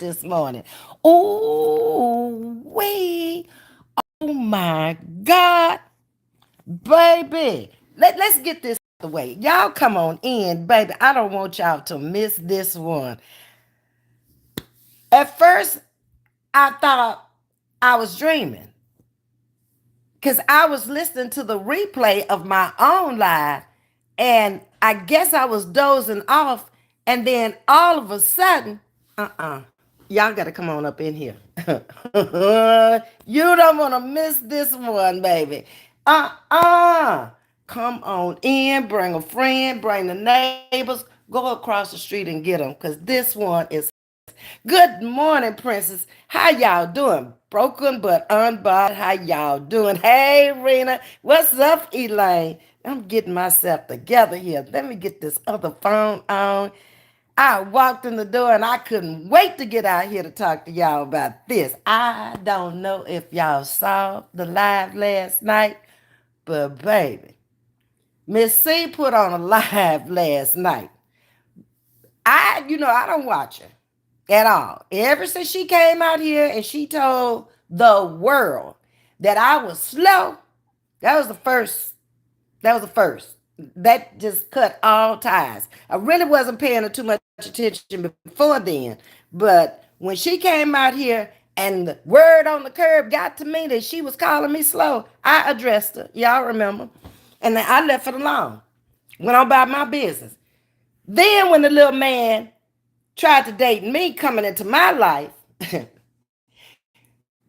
this morning. Ooh, wee. Oh my God. Baby. Let's get this out the way. Y'all come on in, baby. I don't want y'all to miss this one. At first, I thought I was dreaming because I was listening to the replay of my own live, and I guess I was dozing off, and then all of a sudden, y'all got to come on up in here. You don't want to miss this one, baby. Come on in, bring a friend, bring the neighbors, go across the street and get them, because this one is. Good morning, princess. How y'all doing? Broken but unbothered. How y'all doing? Hey, Rena. What's up, Elaine? I'm getting myself together here. Let me get this other phone on. I walked in the door and I couldn't wait to get out here to talk to y'all about this. I don't know if y'all saw the live last night, but baby, Miss C put on a live last night. I don't watch her at all. Ever since she came out here and she told the world that I was slow, that was the first. That was the first. That just cut all ties. I really wasn't paying her too much attention before then. But when she came out here and the word on the curb got to me that she was calling me slow, I addressed her. Y'all remember? And then I left it alone. Went on about my business. Then when the little man tried to date me coming into my life, baby,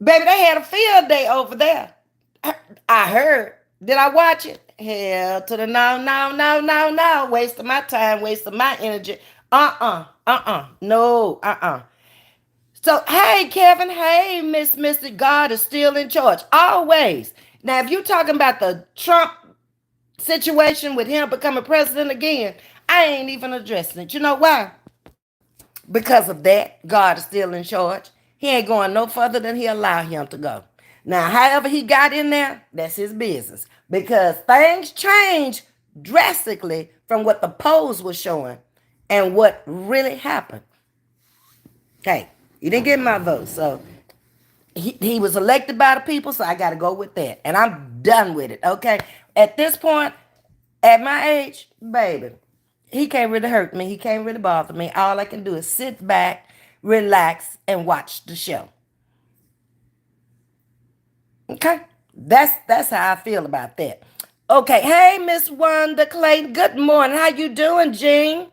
they had a field day over there. I heard. Did I watch it? Hell to the no, no, no, no, no. Wasting my time, wasting my energy. No, So, hey, Kevin. Hey, Miss Mystic. God is still in charge. Always. Now, if you're talking about the Trump situation with him becoming president again, I ain't even addressing it. You know why? Because of that, God is still in charge. He ain't going no further than he allowed him to go. Now, however he got in there, that's his business. Because things change drastically from what the polls were showing and what really happened. Okay, he didn't get my vote. So he was elected by the people, so I got to go with that. And I'm done with it, okay? At this point, at my age, baby, he can't really hurt me. He can't really bother me. All I can do is sit back, relax, and watch the show. Okay? That's how I feel about that. Okay, hey, Miss Wanda Clayton. Good morning. How you doing, Jean?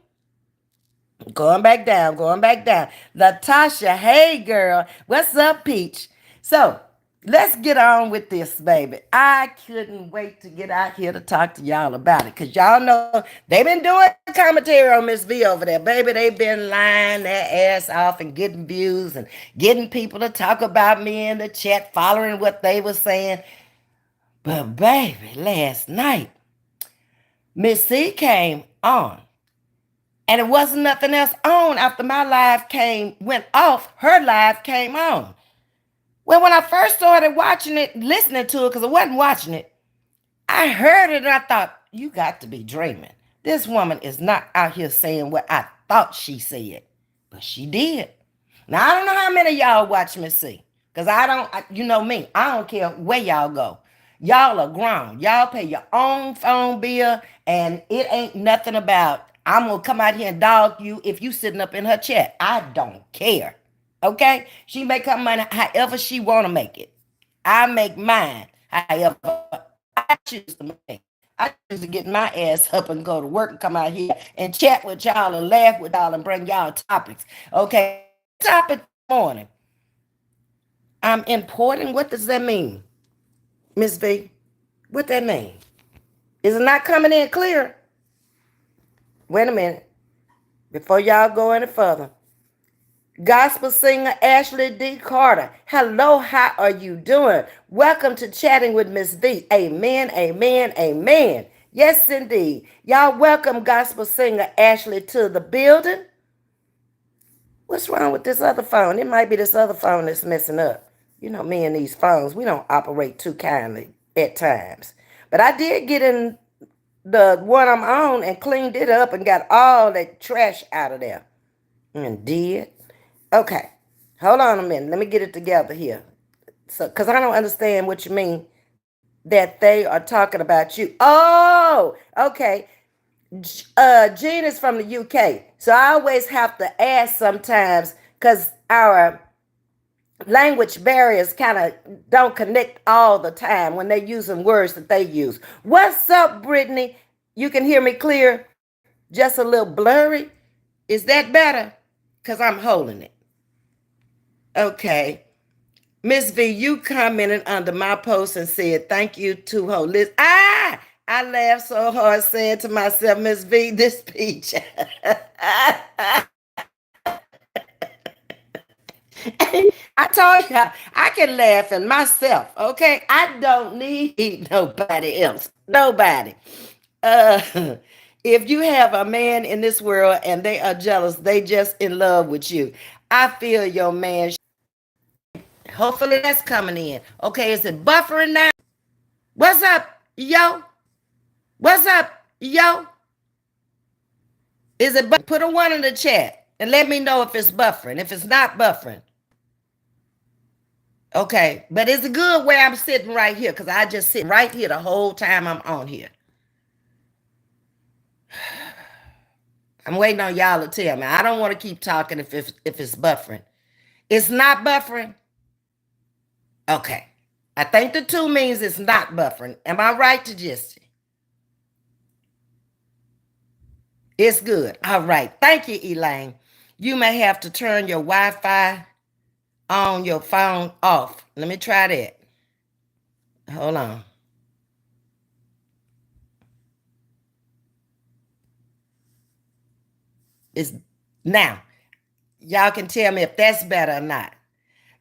Going back down, going back down. Latasha, hey girl. What's up, Peach? So let's get on with this, baby. I couldn't wait to get out here to talk to y'all about it. Cause y'all know they've been doing commentary on Ms.V over there. Baby, they've been lying their ass off and getting views and getting people to talk about me in the chat, following what they were saying. But baby, last night, Miss C came on. And it wasn't nothing else on after my live went off, her live came on. Well, when I first started watching it, listening to it, because I wasn't watching it, I heard it and I thought, you got to be dreaming. This woman is not out here saying what I thought she said, but she did. Now, I don't know how many of y'all watch me see, because you know me, I don't care where y'all go. Y'all are grown. Y'all pay your own phone bill, and it ain't nothing about, I'm going to come out here and dog you if you sitting up in her chat. I don't care. Okay? She make her money however she want to make it. I make mine however I choose to make. I choose to get my ass up and go to work and come out here and chat with y'all and laugh with y'all and bring y'all topics. Okay? Topic this morning. I'm importing. What does that mean? Ms. V, what that mean? Is it not coming in clear? Wait a minute. Before y'all go any further. Gospel singer Ashley D. Carter. Hello, how are you doing? Welcome to Chatting with Ms. V. Amen, amen, amen. Yes, indeed. Y'all welcome gospel singer Ashley to the building. What's wrong with this other phone? It might be this other phone that's messing up. You know, me and these phones, we don't operate too kindly at times. But I did get in the one I'm on and cleaned it up and got all that trash out of there. And did. Okay. Hold on a minute. Let me get it together here. So, because I don't understand what you mean that they are talking about you. Oh, okay. Gene is from the UK. So I always have to ask sometimes because our language barriers kind of don't connect all the time when they're using words that they use. What's up, Brittany? You can hear me clear? Just a little blurry? Is that better? Because I'm holding it. Okay. Ms. V, you commented under my post and said, thank you to Holistic. I laughed so hard saying to myself, Ms. V, this speech. I told you I can laugh at myself, okay? I don't need nobody else. Nobody. Uh, if you have a man in this world and they are jealous, they just in love with you. I feel your man. Hopefully that's coming in. Okay, is it buffering now? What's up, yo? What's up, yo? Is it put a one in the chat and let me know if it's buffering. If it's not buffering. Okay, but it's good where I'm sitting right here because I just sit right here the whole time I'm on here. I'm waiting on y'all to tell me. I don't want to keep talking if it's buffering. It's not buffering? Okay. I think the two means it's not buffering. Am I right to just? It's good. All right. Thank you, Elaine. You may have to turn your Wi-Fi on your phone off. Let me try that. Hold on. It's now. Y'all can tell me if that's better or not.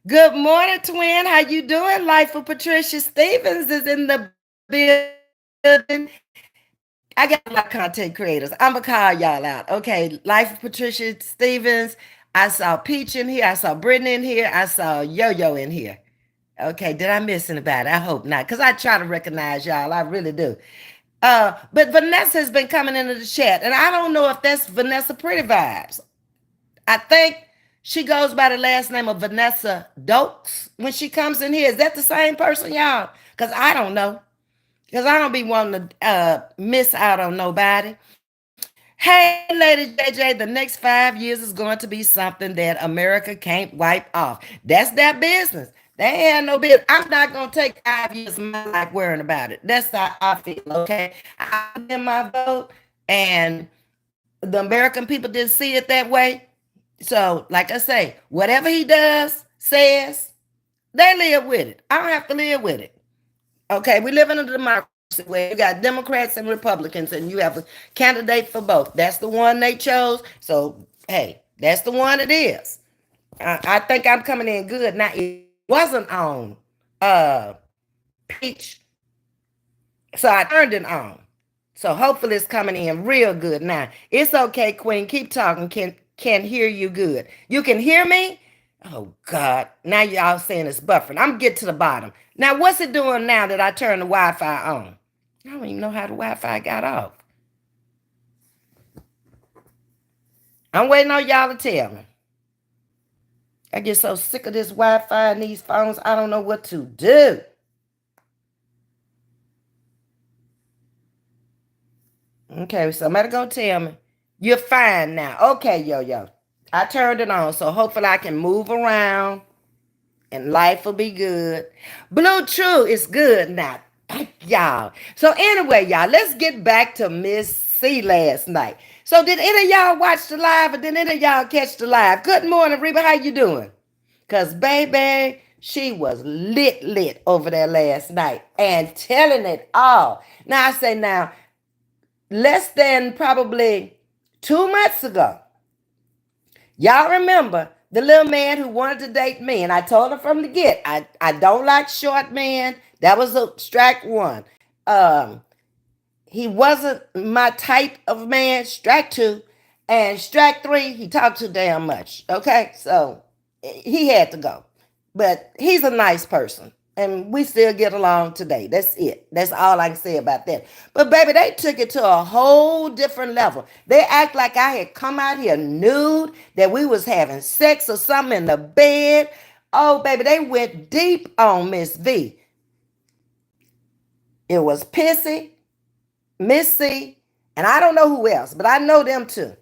Good morning, twin. How you doing? Life of Patricia Stevens is in the building. I got a lot of content creators. I'm gonna call y'all out. Okay, Life of Patricia Stevens. I saw Peach in here. I saw Brittany in here. I saw Yo-Yo in here. Okay, did I miss anybody? I hope not, because I try to recognize y'all. I really do. But Vanessa has been coming into the chat, and I don't know if that's Vanessa Pretty Vibes. I think she goes by the last name of Vanessa Dokes when she comes in here. Is that the same person, y'all? Because I don't know. Because I don't be wanting to miss out on nobody. Hey, Lady JJ, the next 5 years is going to be something that America can't wipe off. That's their business. They ain't no business. I'm not going to take 5 years of my life worrying about it. That's how I feel, okay? I did my vote, and the American people didn't see it that way. So, like I say, whatever he does, says, they live with it. I don't have to live with it. Okay, we live in a democracy where you got Democrats and Republicans, and you have a candidate for both. That's the one they chose. So, hey, that's the one it is. I think I'm coming in good. Now, it wasn't on Peach, so I turned it on. So hopefully it's coming in real good now. It's okay, Queen. Keep talking. Can hear you good. You can hear me? Oh God. Now y'all saying it's buffering. I'm get to the bottom. Now what's it doing now that I turn the Wi-Fi on? I don't even know how the Wi-Fi got off. I'm waiting on y'all to tell me. I get so sick of this Wi-Fi and these phones, I don't know what to do. Okay, somebody gonna tell me. You're fine now. Okay, yo. I turned it on, so hopefully I can move around and life will be good. Blue True is good now. Thank y'all. So anyway, y'all, let's get back to Miss C last night. So did any of y'all watch the live or did any of y'all catch the live? Good morning, Reba. How you doing? Because baby, she was lit over there last night and telling it all. Now I say now, less than probably 2 months ago, y'all remember the little man who wanted to date me, and I told him from the get, I don't like short men. That was a strike one. Um, he wasn't my type of man, strike two. And strike three, he talked too damn much. Okay, so he had to go. But he's a nice person. And we still get along today. That's it. That's all I can say about that. But baby, they took it to a whole different level. They act like I had come out here nude, that we was having sex or something in the bed. Oh, baby, they went deep on Ms.V. It was Pissy, Ms.C, and I don't know who else, but I know them too.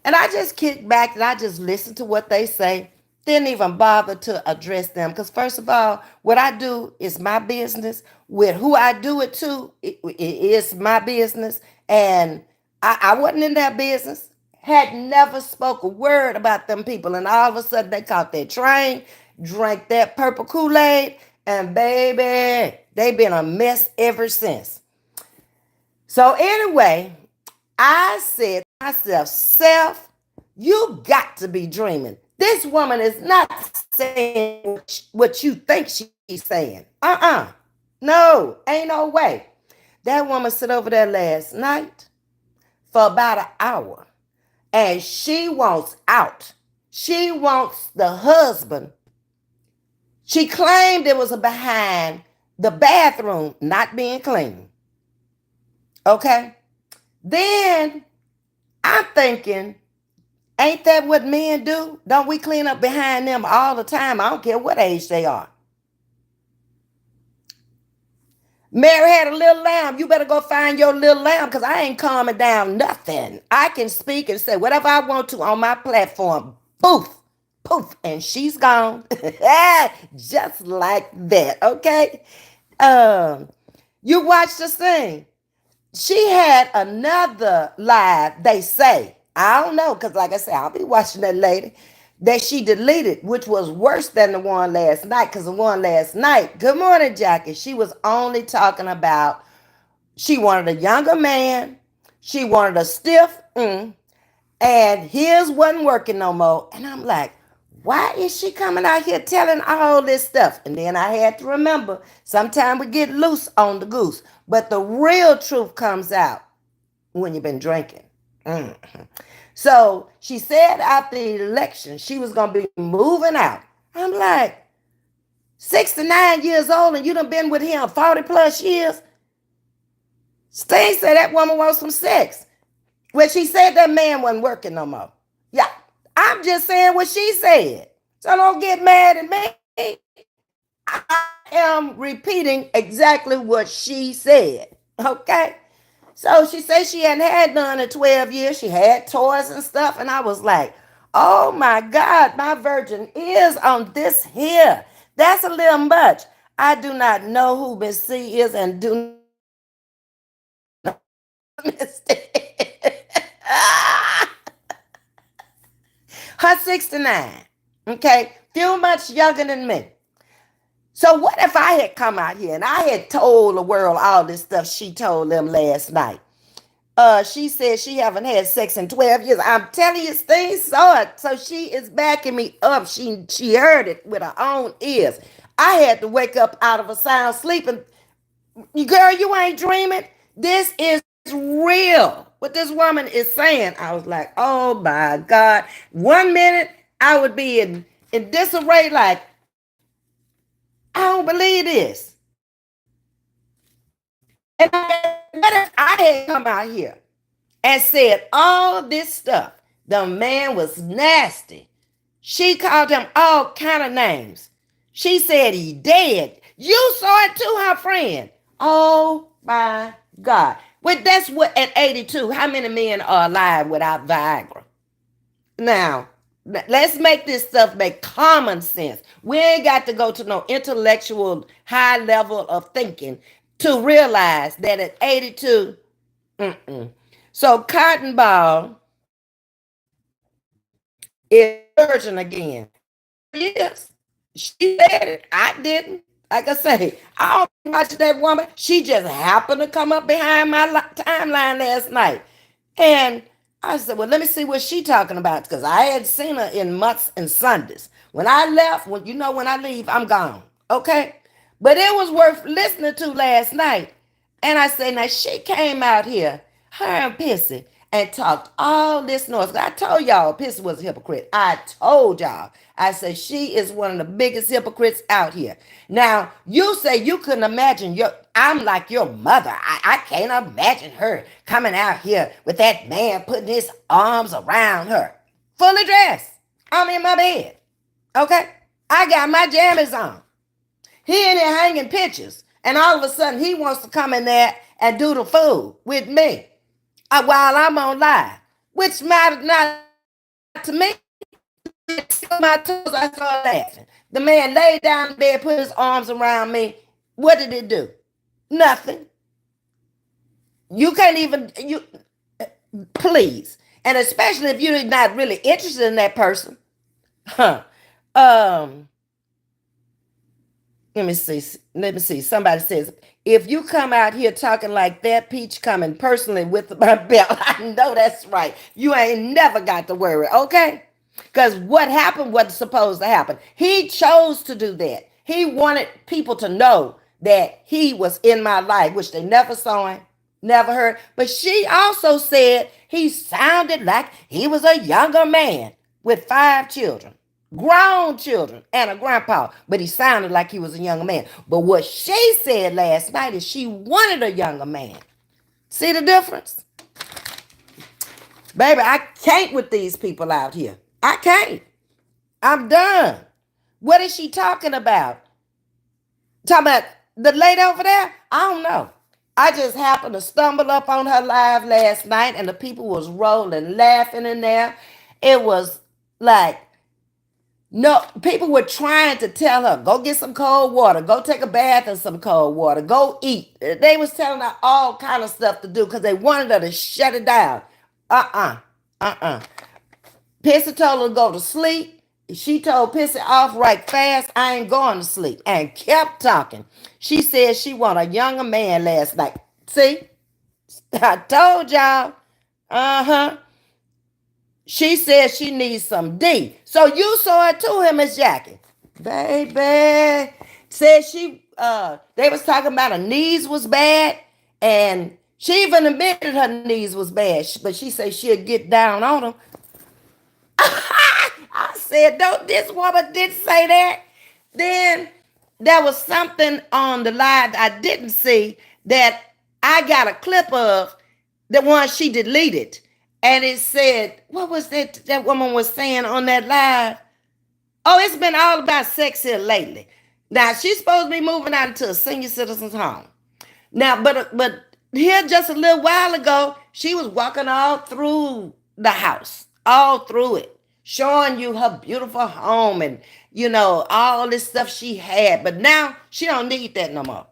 And I just kick back and I just listen to what they say. Didn't even bother to address them. Because, first of all, what I do is my business. With who I do it to, it is my business. And I wasn't in that business. Had never spoke a word about them people. And all of a sudden, they caught their train, drank that purple Kool-Aid, and baby, they been a mess ever since. So, anyway, I said to myself, Self, you got to be dreaming. This woman is not saying what you think she's saying. No, ain't no way. That woman sit over there last night for about an hour and she wants out. She wants the husband. She claimed it was behind the bathroom not being clean. Okay? Then I'm thinking, ain't that what men do? Don't we clean up behind them all the time? I don't care what age they are. Mary had a little lamb. You better go find your little lamb because I ain't calming down nothing. I can speak and say whatever I want to on my platform. Poof, poof, and she's gone. Just like that, okay? You watch this thing. She had another live, they say. I don't know, because like I said, I'll be watching that lady that she deleted, which was worse than the one last night. Because the one last night, good morning, Jackie, she was only talking about she wanted a younger man, she wanted a stiff, and his wasn't working no more. And I'm like, why is she coming out here telling all this stuff? And then I had to remember, sometimes we get loose on the goose, but the real truth comes out when you've been drinking. So she said after the election, she was going to be moving out. I'm like, 69 years old and you done been with him 40 plus years? Sting said that woman wants some sex. Well, she said that man wasn't working no more. Yeah, I'm just saying what she said. So don't get mad at me. I am repeating exactly what she said. Okay? So she said she hadn't had none in 12 years. She had toys and stuff. And I was like, oh my God, my virgin is on this here. That's a little much. I do not know who Ms.V is and do not her 69. Okay, few much younger than me. So what if I had come out here and I had told the world all this stuff she told them last night? She said she haven't had sex in 12 years. I'm telling you, things saw it. So she is backing me up. She heard it with her own ears. I had to wake up out of a sound sleep and, girl, you ain't dreaming. This is real. What this woman is saying. I was like, oh my God. 1 minute I would be in disarray, like, I don't believe this. And what if I had come out here and said all this stuff? The man was nasty. She called him all kind of names. She said he dead. You saw it too, her friend. Oh my God. Well, that's what at 82, how many men are alive without Viagra? Now, let's make this stuff make common sense. We ain't got to go to no intellectual high level of thinking to realize that at 82, So Cotton Ball is virgin again. Yes, she said it. I didn't. Like I say, I don't watch that woman. She just happened to come up behind my timeline last night. And I said, well, let me see what she talking about. Because I had seen her in months and Sundays. When I left, when I leave, I'm gone. Okay? But it was worth listening to last night. And I say, now she came out here, her and Pissy. and talked all this noise. I told y'all Pissy was a hypocrite. I told y'all. I said she is one of the biggest hypocrites out here. Now, you say you couldn't imagine I'm like your mother. I can't imagine her coming out here with that man putting his arms around her. Fully dressed. I'm in my bed. Okay? I got my jammies on. He in there hanging pictures. And all of a sudden, he wants to come in there and do the fool with me while I'm on live, which mattered not to me. My toes, I started laughing. The man laid down in bed, put his arms around me. What did it do? Nothing. You can't even, please. And especially if you're not really interested in that person. Huh. Um, Let me see. Let me see. Somebody says, if you come out here talking like that, Peach coming personally with my belt. I know that's right. You ain't never got to worry, okay? Because what happened wasn't supposed to happen. He chose to do that. He wanted people to know that he was in my life, which they never saw him, never heard. But she also said he sounded like he was a younger man with 5 children, grown children, and a grandpa, but he sounded like he was a younger man. But what she said last night is she wanted a younger man. See the difference? Baby, I can't with these people out here. I can't. I'm done. What is she talking about? Talking about the lady over there? I don't know. I just happened to stumble up on her live last night and the people was rolling, laughing in there. It was like, no, people were trying to tell her, go get some cold water, go take a bath in some cold water, go eat. They was telling her all kind of stuff to do because they wanted her to shut it down. Uh-uh. Uh-uh. Pissy told her to go to sleep. She told Pissy off right fast, I ain't going to sleep, and kept talking. She said she want a younger man last night. See? I told y'all. Uh-huh. She said she needs some D. So you saw it too, him, Miss Jackie. Baby. Said they was talking about her knees was bad. And she even admitted her knees was bad. But she said she'd get down on them. I said, don't this woman did say that? Then there was something on the live I didn't see that I got a clip of, the one she deleted. And it said, what was that woman was saying on that live? Oh, it's been all about sex here lately. Now, she's supposed to be moving out into a senior citizen's home. Now, but here just a little while ago, she was walking all through the house, all through it, showing you her beautiful home and, all this stuff she had. But now she don't need that no more.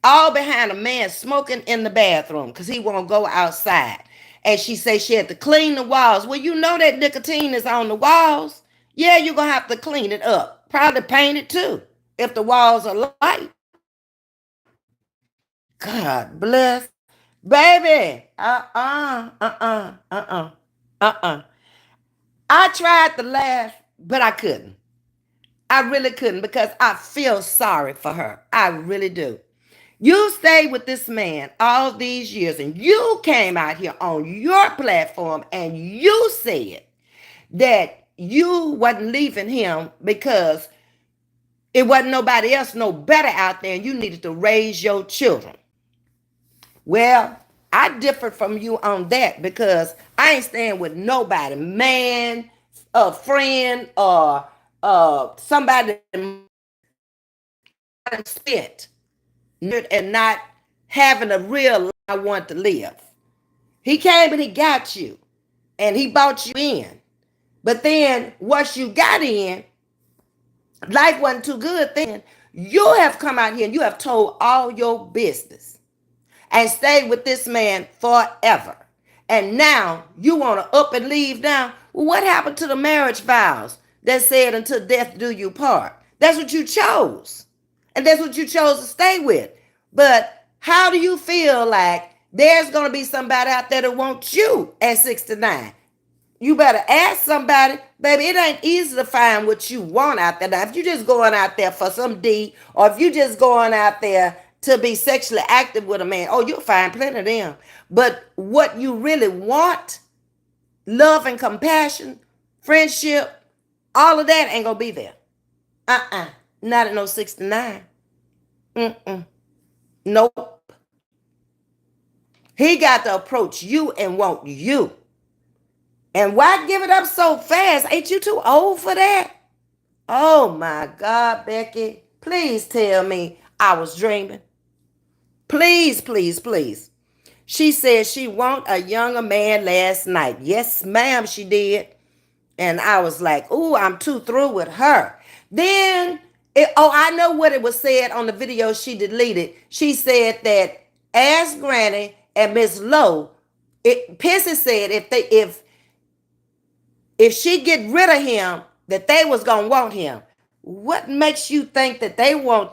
All behind a man smoking in the bathroom because he won't go outside. And she said she had to clean the walls. Well, you know that nicotine is on the walls. Yeah, you're going to have to clean it up. Probably paint it too if the walls are light. God bless. Baby. I tried to laugh, but I couldn't. I really couldn't because I feel sorry for her. I really do. You stayed with this man all these years and you came out here on your platform and you said that you wasn't leaving him because it wasn't nobody else no better out there and you needed to raise your children. Well, I differed from you on that because I ain't staying with nobody, man, a friend, or somebody spent and not having a real life I want to live. He came and he got you and he bought you in. But then once you got in, life wasn't too good then. You have come out here and you have told all your business and stayed with this man forever. And now you want to up and leave now. Well, what happened to the marriage vows that said until death do you part? That's what you chose. And that's what you chose to stay with. But how do you feel like there's going to be somebody out there that wants you at 69? You better ask somebody. Baby, it ain't easy to find what you want out there. Now, if you're just going out there for some D, or if you're just going out there to be sexually active with a man. Oh, you'll find plenty of them. But what you really want, love and compassion, friendship, all of that ain't gonna be there. Not at no 69. Mm-mm. Nope. He got to approach you and want you. And why give it up so fast? Ain't you too old for that? Oh my God, Becky. Please tell me I was dreaming. Please, please, please. She said she want a younger man last night. Yes, ma'am, she did. And I was like, ooh, I'm too through with her. Then, I know what it was said on the video she deleted. She said that Ask Granny and Miss Lowe, Pissy said if she get rid of him, that they was gonna want him. What makes you think that they want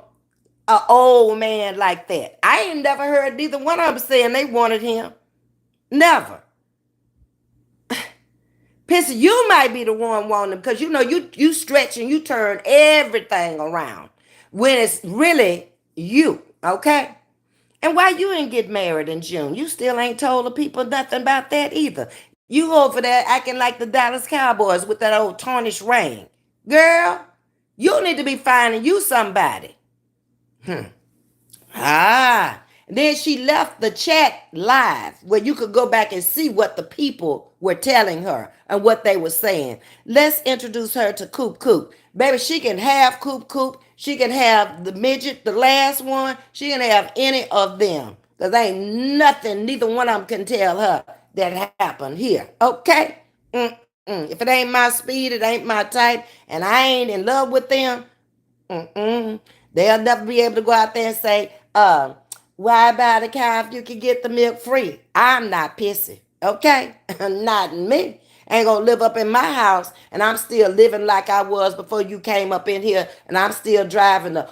an old man like that? I ain't never heard neither one of them saying they wanted him. Never. Pissy, you might be the one wanting him because you stretch and you turn everything around when it's really you, okay? And why you ain't get married in June? You still ain't told the people nothing about that either. You over there acting like the Dallas Cowboys with that old tarnished ring. Girl, you need to be finding you somebody. And then she left the chat live where you could go back and see what the people were telling her and what they were saying. Let's introduce her to Coop Coop. Baby, she can have Coop Coop. She can have the midget, the last one. She can have any of them. Because ain't nothing, neither one of them can tell her that happened here. Okay? If it ain't my speed, it ain't my type, and I ain't in love with them, they'll never be able to go out there and say, why buy the cow if you can get the milk free? I'm not pissy, okay? Not me. Ain't gonna live up in my house, and I'm still living like I was before you came up in here, and I'm still driving the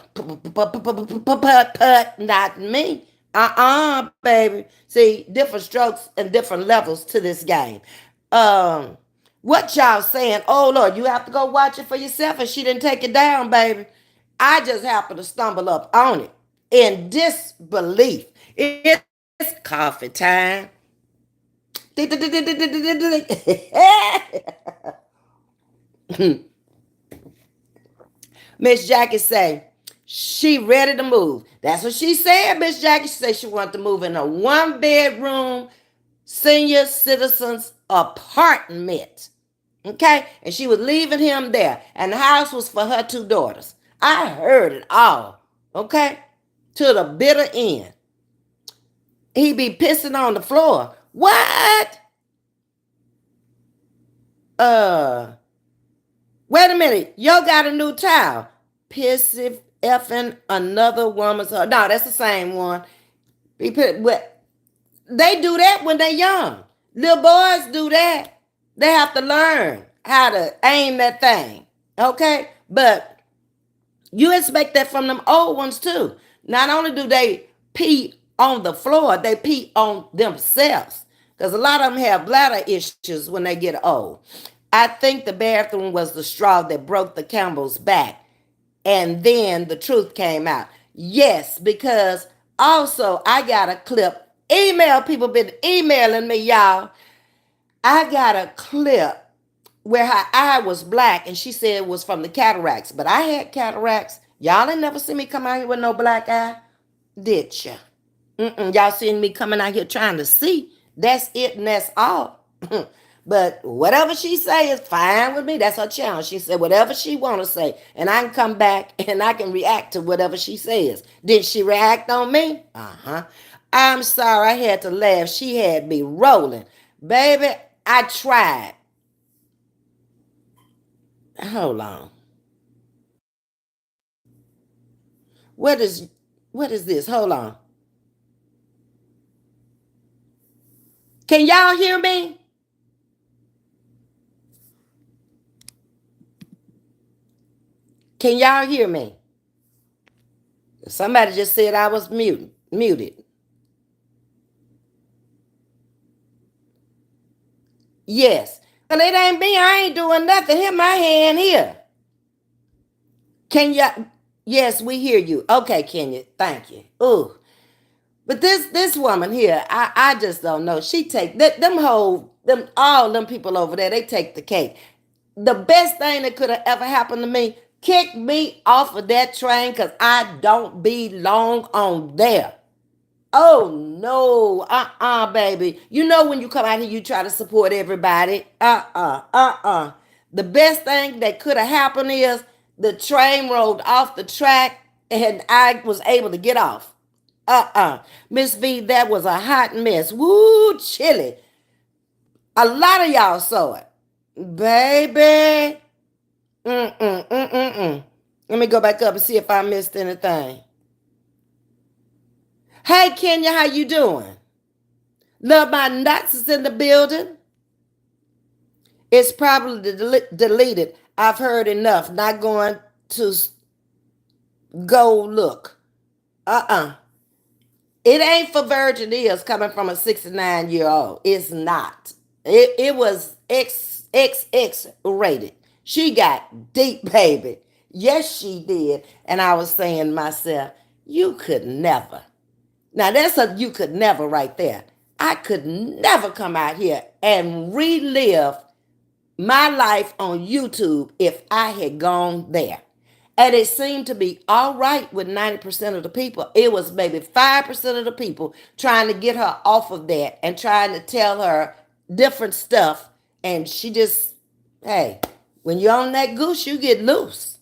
putt. Not me. Baby. See, different strokes and different levels to this game. What y'all saying? Oh Lord, you have to go watch it for yourself, and she didn't take it down, baby. I just happened to stumble up on it in disbelief. It's coffee time. Miss Jackie say she ready to move. That's what she said, Miss Jackie. She said she wanted to move in a 1-bedroom senior citizens apartment. Okay? And she was leaving him there. And the house was for her 2 daughters. I heard it all. Okay? To the bitter end. He be pissing on the floor. What? Wait a minute. Yo got a new towel. Pissy effing another woman's. No, that's the same one. He put what? They do that when they're young. Little boys do that. They have to learn how to aim that thing. Okay? But you expect that from them old ones too. Not only do they pee on the floor, they pee on themselves. Because a lot of them have bladder issues when they get old. I think the bathroom was the straw that broke the camel's back. And then the truth came out. Yes, because also I got a clip. Email people been emailing me, y'all. I got a clip where her eye was black and she said it was from the cataracts. But I had cataracts. Y'all ain't never seen me come out here with no black eye, did ya? Y'all seen me coming out here trying to see. That's it and that's all. But whatever she say is fine with me. That's her challenge. She said whatever she want to say. And I can come back and I can react to whatever she says. Did she react on me? I'm sorry. I had to laugh. She had me rolling. Baby, I tried. Hold on. What is this? Hold on. Can y'all hear me? Can y'all hear me? Somebody just said I was muted. Yes. Well, it ain't me. I ain't doing nothing. Hit my hand here. Can Yes, we hear you. Okay, Kenya. Thank you. Ooh. But this woman here, I just don't know. She take them whole them all them people over there. They take the cake. The best thing that could have ever happened to me, kick me off of that train because I don't belong on there. Oh no, baby. You know when you come out here, you try to support everybody. The best thing that could have happened is the train rolled off the track and I was able to get off. Miss V, that was a hot mess. Woo, chilly. A lot of y'all saw it. Baby. Mm-mm. Let me go back up and see if I missed anything. Hey, Kenya, how you doing? Love my nuts is in the building. It's probably deleted. I've heard enough. Not going to go look. Uh-uh. It ain't for virgin ears coming from a 69-year-old. It's not. It was XXX rated. She got deep, baby. Yes, she did. And I was saying to myself, you could never. Now that's a you could never right there. I could never come out here and relive my life on YouTube if I had gone there. And it seemed to be all right with 90% of the people. It was maybe 5% of the people trying to get her off of that and trying to tell her different stuff. And she just, hey, when you're on that goose, you get loose.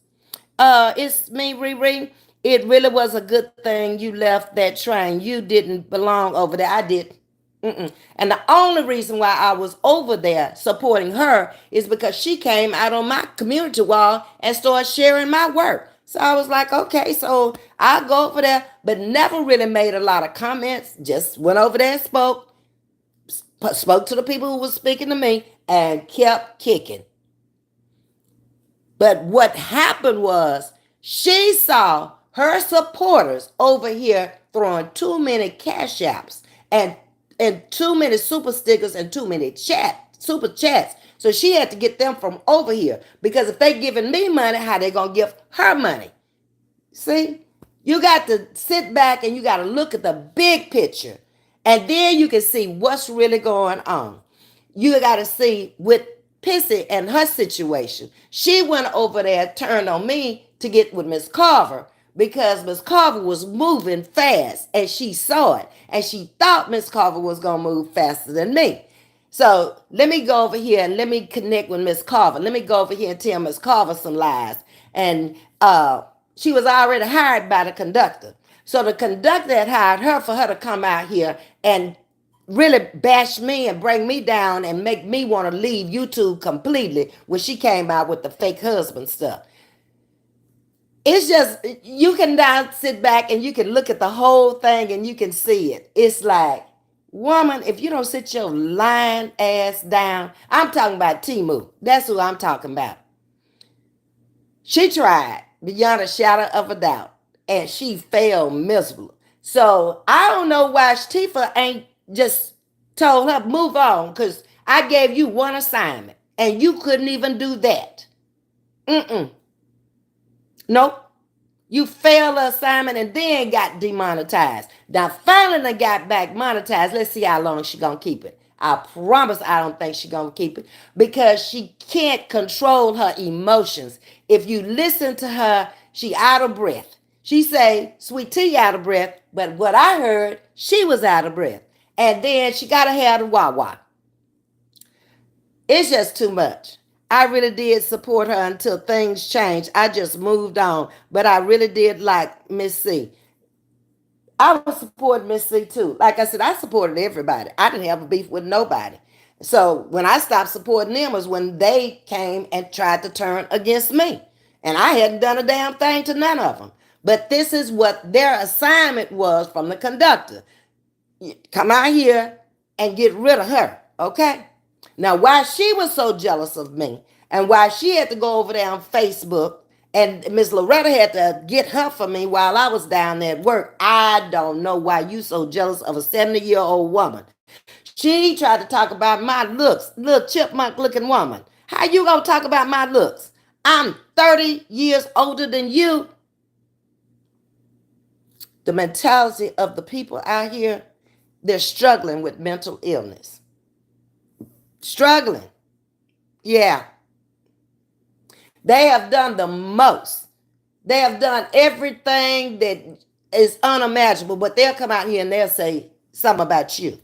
It's me, Riri. It really was a good thing you left that train. You didn't belong over there. I did. Mm-mm. And the only reason why I was over there supporting her is because she came out on my community wall and started sharing my work. So I was like, okay, so I'll go over there, but never really made a lot of comments. Just went over there and spoke to the people who were speaking to me, and kept kicking. But what happened was she saw her supporters over here throwing too many cash apps and too many super stickers and too many super chats. So she had to get them from over here because if they giving me money, how they gonna give her money? See, you got to sit back and you got to look at the big picture, and then you can see what's really going on. You got to see with Pissy and her situation. She went over there, turned on me to get with Miss Carver because Miss Carver was moving fast and she saw it and she thought Miss Carver was going to move faster than me. So let me go over here and let me connect with Miss Carver. Let me go over here and tell Miss Carver some lies. And she was already hired by the conductor. So the conductor had hired her for her to come out here and really bash me and bring me down and make me want to leave YouTube completely when she came out with the fake husband stuff. It's just, you can now sit back and you can look at the whole thing and you can see it. It's like, woman, if you don't sit your lying ass down, I'm talking about Timu. That's who I'm talking about. She tried beyond a shadow of a doubt and she failed miserably. So I don't know why Tifa ain't just told her move on because I gave you one assignment and you couldn't even do that. Nope. You failed the assignment and then got demonetized. Now finally they got back monetized. Let's see how long she gonna keep it. I promise I don't think she gonna keep it because she can't control her emotions. If you listen to her, she out of breath. She say, Sweet Tea out of breath, but what I heard, she was out of breath. And then she gotta have the wah-wah. It's just too much. I really did support her until things changed. I just moved on. But I really did like Miss C. I was supporting Miss C too. Like I said, I supported everybody. I didn't have a beef with nobody. So when I stopped supporting them was when they came and tried to turn against me. And I hadn't done a damn thing to none of them. But this is what their assignment was from the conductor. Come out here and get rid of her, okay? Now, why she was so jealous of me and why she had to go over there on Facebook and Miss Loretta had to get her for me while I was down there at work, I don't know why you so jealous of a 70-year-old woman. She tried to talk about my looks, little chipmunk looking woman. How you gonna talk about my looks? I'm 30 years older than you. the mentality of the people out here, they're struggling with mental illness. Struggling. Yeah. They have done the most. They have done everything that is unimaginable, but they'll come out here and they'll say something about you.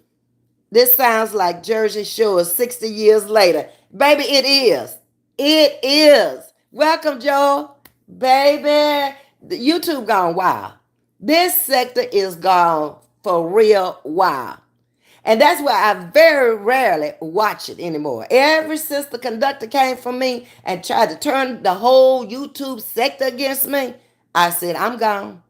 This sounds like Jersey Shore 60 years later. Baby, it is. It is. Welcome, Joel. Baby, the YouTube gone wild. This sector is gone for real wild. And that's why I very rarely watch it anymore. Ever since the conductor came for me and tried to turn the whole YouTube sector against me, I said, I'm gone.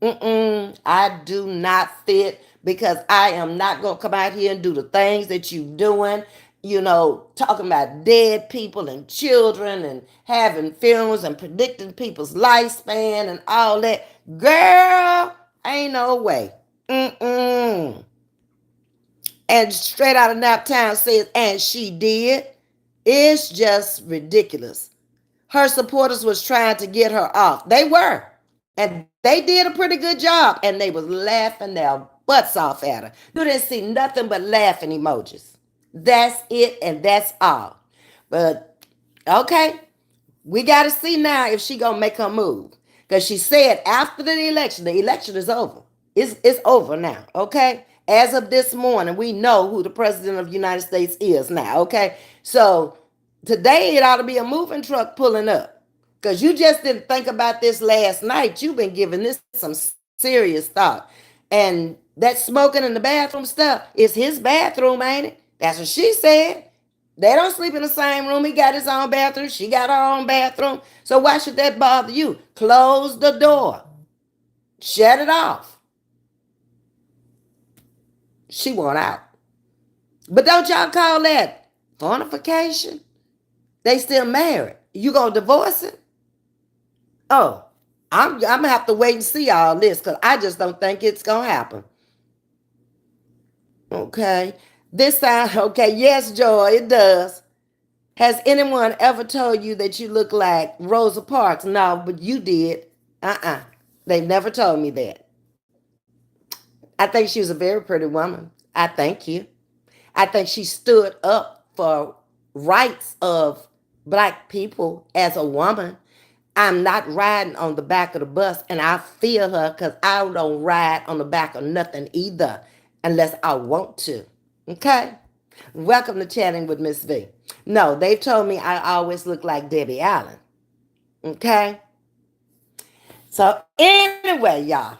I do not fit because I am not going to come out here and do the things that you doing. You know, talking about dead people and children and having funerals and predicting people's lifespan and all that. Girl, ain't no way. And straight out of Naptown says, and she did. It's just ridiculous. Her supporters was trying to get her off. They were. And they did a pretty good job. And they was laughing their butts off at her. You didn't see nothing but laughing emojis. That's it, and that's all. But, okay, we got to see now if she going to make her move. Because she said after the election is over. It's over now, okay? As of this morning, we know who the president of the United States is now, okay? So today it ought to be a moving truck pulling up. Because you just didn't think about this last night. You've been giving this some serious thought. And that smoking in the bathroom stuff is his bathroom, ain't it? That's what she said. They don't sleep in the same room. He got his own bathroom. She got her own bathroom. So why should that bother you? Close the door. Shut it off. She want out. But don't y'all call that fornication? They still married. You gonna divorce him? Oh, I'm gonna have to wait and see all this because I just don't think it's gonna happen. Okay. This time, okay, yes, Joy, it does. Has anyone ever told you that you look like Rosa Parks? No, but you did. They never told me that. I think she was a very pretty woman. I thank you. I think she stood up for rights of black people as a woman. I'm not riding on the back of the bus, and I feel her because I don't ride on the back of nothing either unless I want to. Okay? Welcome to Chatting with Ms.V. No, they've told me I always look like Debbie Allen. Okay? So anyway, y'all,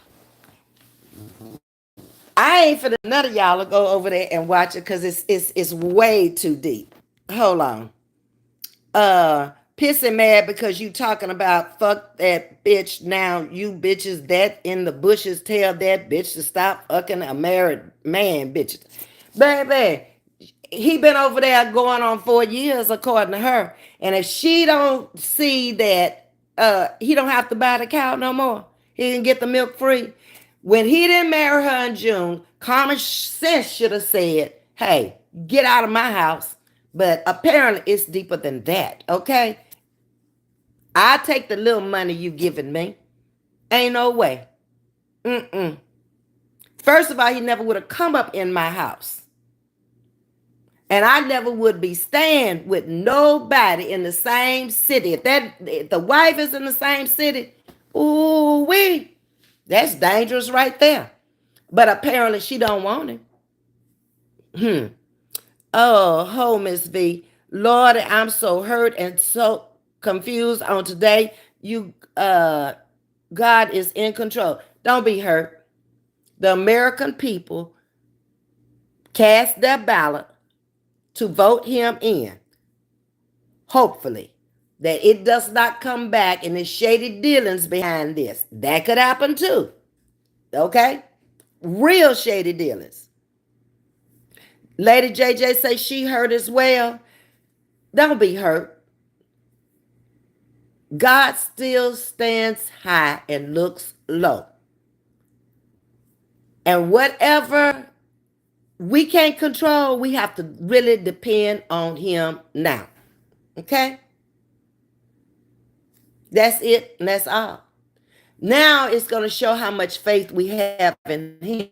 I ain't for none of y'all to go over there and watch it because it's way too deep. Hold on. Pissing mad because you talking about fuck that bitch. Now you bitches that in the bushes tell that bitch to stop fucking a married man, bitches. Baby, he been over there going on 4 years according to her. And if she don't see that he don't have to buy the cow no more, he can get the milk free. When he didn't marry her in June, common sense should have said, hey, get out of my house. But apparently it's deeper than that, okay? I take the little money you giving me. Ain't no way. First of all, he never would have come up in my house. And I never would be staying with nobody in the same city. If the wife is in the same city, ooh wee, that's dangerous right there. But apparently she don't want him. Oh, Ms.V. Lord, I'm so hurt and so confused on today. God is in control. Don't be hurt. The American people cast their ballot to vote him in. Hopefully, that it does not come back and there's shady dealings behind this. That could happen too. Okay? Real shady dealings. Lady JJ say she hurt as well. Don't be hurt. God still stands high and looks low. And whatever we can't control, we have to really depend on him now. Okay? That's it, and that's all. Now it's going to show how much faith we have in him.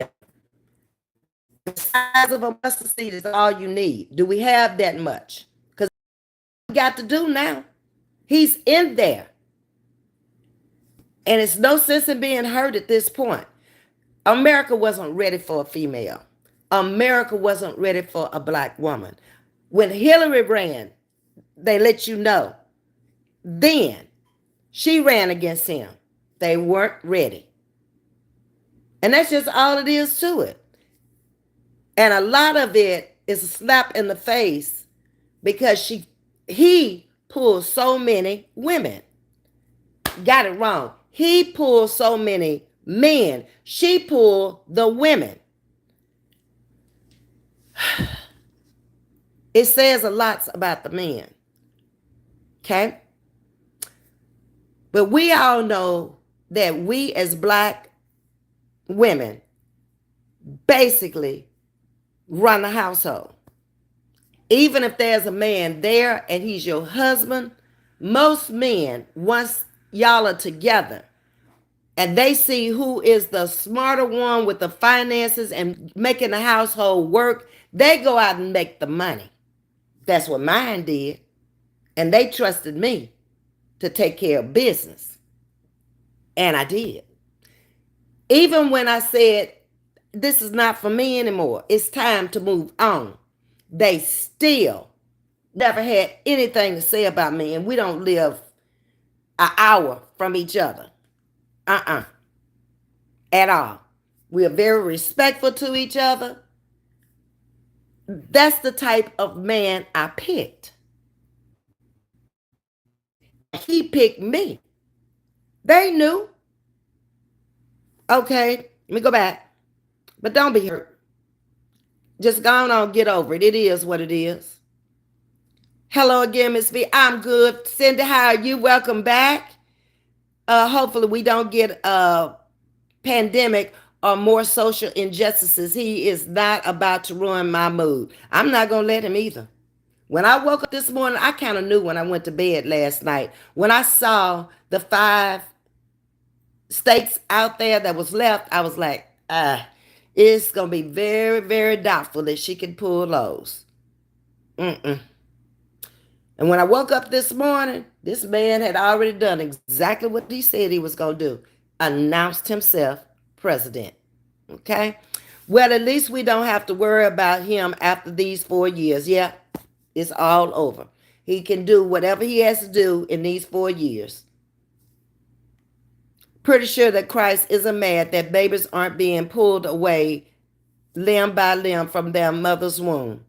The size of a mustard seed is all you need. Do we have that much? Because we got to do now. He's in there. And it's no sense in being hurt at this point. America wasn't ready for a female. America wasn't ready for a black woman. When Hillary ran, they let you know. Then she ran against him. They weren't ready. And that's just all it is to it. And a lot of it is a slap in the face because he pulled so many women. Got it wrong. He pulled so many men. She pulled the women. It says a lot about the men. Okay? But we all know that we as black women basically run the household. Even if there's a man there and he's your husband, most men, once y'all are together and they see who is the smarter one with the finances and making the household work, they go out and make the money. That's what mine did. And they trusted me to take care of business. And I did. Even when I said, this is not for me anymore, it's time to move on, they still never had anything to say about me. And we don't live an hour from each other. At all. We are very respectful to each other. That's the type of man I picked. And he picked me. They knew. Okay, let me go back. But don't be hurt. Just go on, get over it. It is what it is. Hello again, Ms.V. I'm good. Cindy, how are you? Welcome back. Hopefully we don't get a pandemic or more social injustices. He is not about to ruin my mood. I'm not going to let him either. When I woke up this morning, I kind of knew when I went to bed last night. When I saw the 5 states out there that was left, I was like, it's going to be very, very doubtful that she can pull those. And when I woke up this morning, this man had already done exactly what he said he was going to do. Announced himself president. Okay? Well, at least we don't have to worry about him after these 4 years. Yeah, it's all over. He can do whatever he has to do in these 4 years. Pretty sure that Christ isn't mad that babies aren't being pulled away limb by limb from their mother's womb.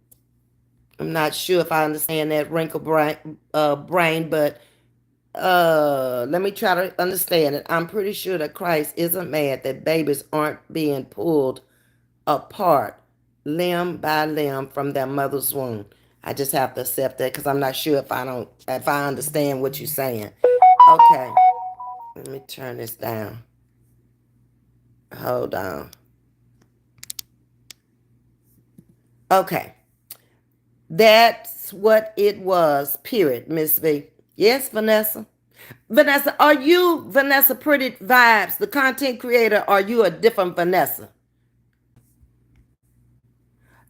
I'm not sure if I understand that wrinkle brain, but let me try to understand it. I'm pretty sure that Christ isn't mad that babies aren't being pulled apart limb by limb from their mother's womb. I just have to accept that because I'm not sure if I understand what you're saying. Okay. Let me turn this down. Hold on. Okay. That's what it was, period, Miss V. Yes, Vanessa? Vanessa, are you Vanessa Pretty Vibes, the content creator, or are you a different Vanessa?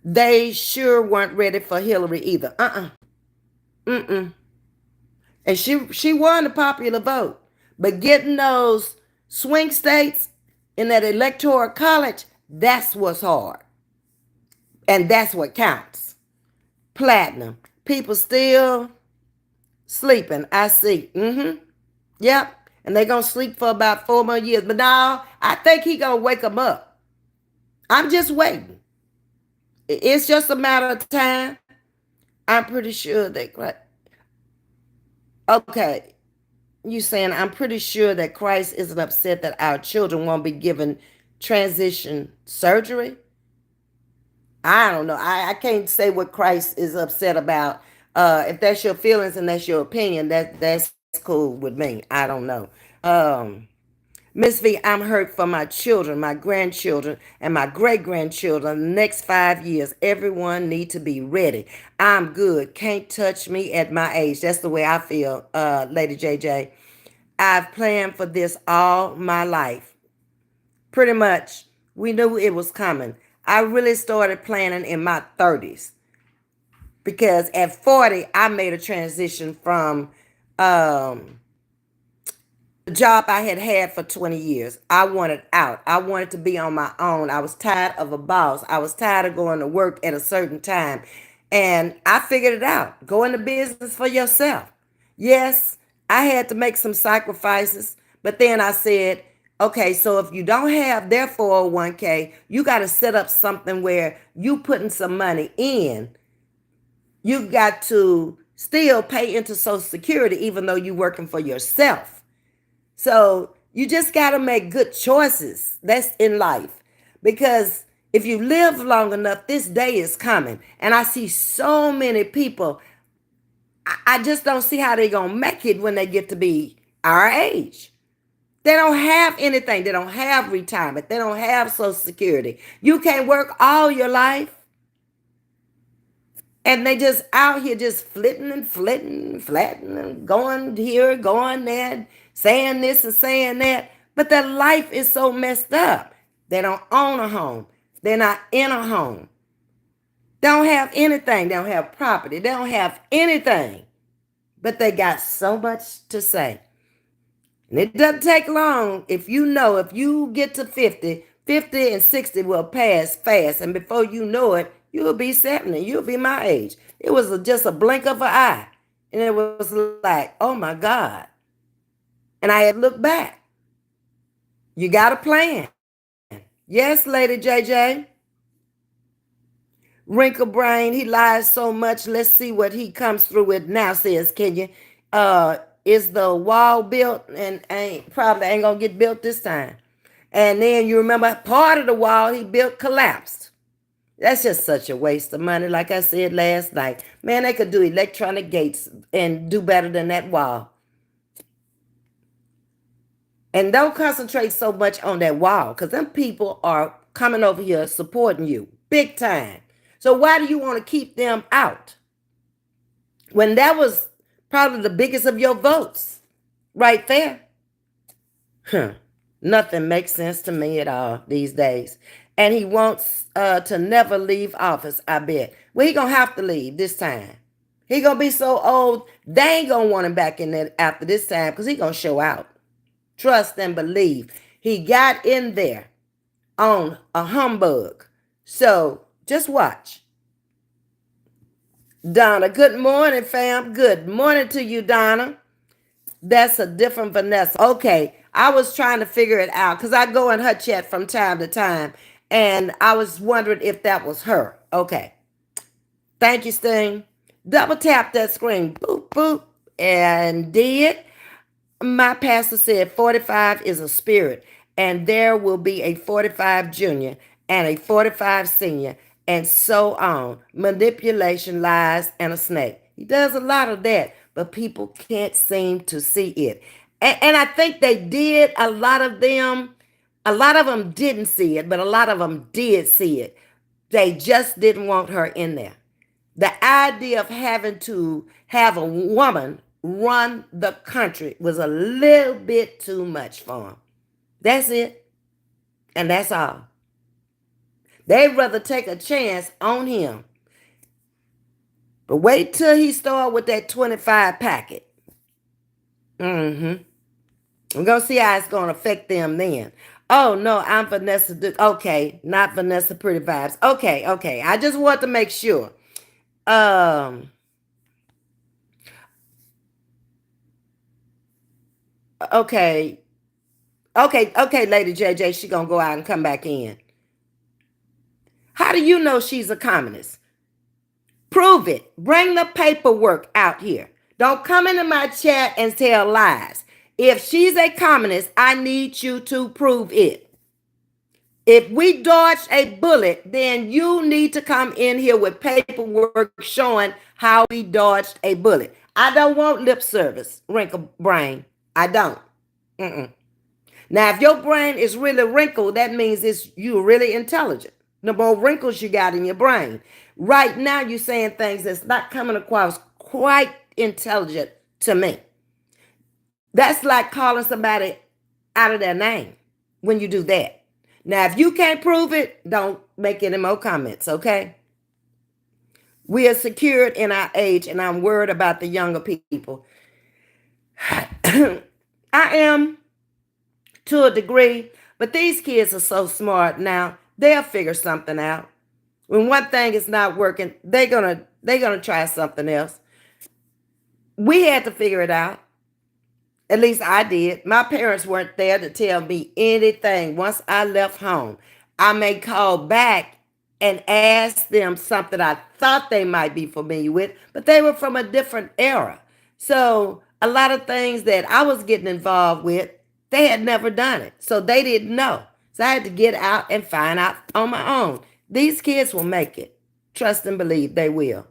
They sure weren't ready for Hillary either. And she won the popular vote. But getting those swing states in that electoral college, that's what's hard. And that's what counts. Platinum. People still sleeping. I see. Yep. And they're going to sleep for about 4 more years. But now, I think he's going to wake them up. I'm just waiting. It's just a matter of time. I'm pretty sure that... Okay. You saying, I'm pretty sure that Christ isn't upset that our children won't be given transition surgery. I don't know. I can't say what Christ is upset about. If that's your feelings and that's your opinion, that's cool with me. I don't know. Ms. V, I'm hurt for my children, my grandchildren, and my great-grandchildren. The next 5 years, everyone need to be ready. I'm good. Can't touch me at my age. That's the way I feel, Lady JJ. I've planned for this all my life. Pretty much, we knew it was coming. I really started planning in my 30s because at 40, I made a transition from um, the job I had had for 20 years. I wanted out. I wanted to be on my own. I was tired of a boss. I was tired of going to work at a certain time. And I figured it out. Go into business for yourself. Yes, I had to make some sacrifices, but then I said, okay, so if you don't have their 401k, you got to set up something where you putting some money in. You got to still pay into Social Security even though you're working for yourself. So you just got to make good choices. That's in life. Because if you live long enough, this day is coming. And I see so many people, I just don't see how they're going to make it when they get to be our age. They don't have anything. They don't have retirement. They don't have Social Security. You can't work all your life. And they just out here just flitting and flitting, flatting, and going here, going there, saying this and saying that. But their life is so messed up. They don't own a home. They're not in a home. They don't have anything. They don't have property. They don't have anything. But they got so much to say. And it doesn't take long if you get to 50, 50 and 60 will pass fast. And before you know it, you'll be 70. You'll be my age. It was just a blink of an eye. And it was like, oh my God. And I had looked back. You got a plan. Yes, Lady JJ. Wrinkle brain, he lies so much. Let's see what he comes through with now, says Kenya. Is the wall built? And probably ain't gonna get built this time. And then you remember part of the wall he built collapsed. That's just such a waste of money. Like I said last night, man, they could do electronic gates and do better than that wall. And don't concentrate so much on that wall, because them people are coming over here supporting you big time. So why do you want to keep them out when that was probably the biggest of your votes right there? Nothing makes sense to me at all these days. And he wants to never leave office, I bet. Well, he gonna have to leave this time. He gonna be so old, they ain't gonna want him back in there after this time, because he gonna show out. Trust and believe. He got in there on a humbug. So just watch. Donna, good morning, fam. Good morning to you, Donna. That's a different Vanessa. Okay, I was trying to figure it out because I go in her chat from time to time, and I was wondering if that was her. Okay. Thank you, Sting. Double tap that screen. Boop, boop. And did. My pastor said 45 is a spirit, and there will be a 45 junior and a 45 senior, and so on. Manipulation, lies, and a snake. He does a lot of that, but people can't seem to see it. And I think they did. A lot of them didn't see it, but a lot of them did see it. They just didn't want her in there. The idea of having to have a woman run the country was a little bit too much for him. That's it. And that's all. They'd rather take a chance on him. But wait till he start with that 25 packet. We're going to see how it's going to affect them then. Oh, no, I'm Vanessa Duke. Okay, not Vanessa Pretty Vibes. Okay. I just want to make sure. Okay, Lady JJ, she gonna go out and come back in. How do you know she's a communist? Prove it. Bring the paperwork out here. Don't come into my chat and tell lies. If she's a communist, I need you to prove it. If we dodged a bullet, then you need to come in here with paperwork showing how we dodged a bullet. I don't want lip service, wrinkle brain. I don't. Now, if your brain is really wrinkled, that means you're really intelligent. The more wrinkles you got in your brain. Right now, you're saying things that's not coming across quite intelligent to me. That's like calling somebody out of their name when you do that. Now, if you can't prove it, don't make any more comments, okay? We are secured in our age, and I'm worried about the younger people. I am to a degree, but these kids are so smart now. They'll figure something out. When one thing is not working, they're gonna try something else. We had to figure it out. At least I did. My parents weren't there to tell me anything. Once I left home, I may call back and ask them something I thought they might be familiar with, but they were from a different era. So a lot of things that I was getting involved with, they had never done it. So they didn't know. So I had to get out and find out on my own. These kids will make it. Trust and believe they will.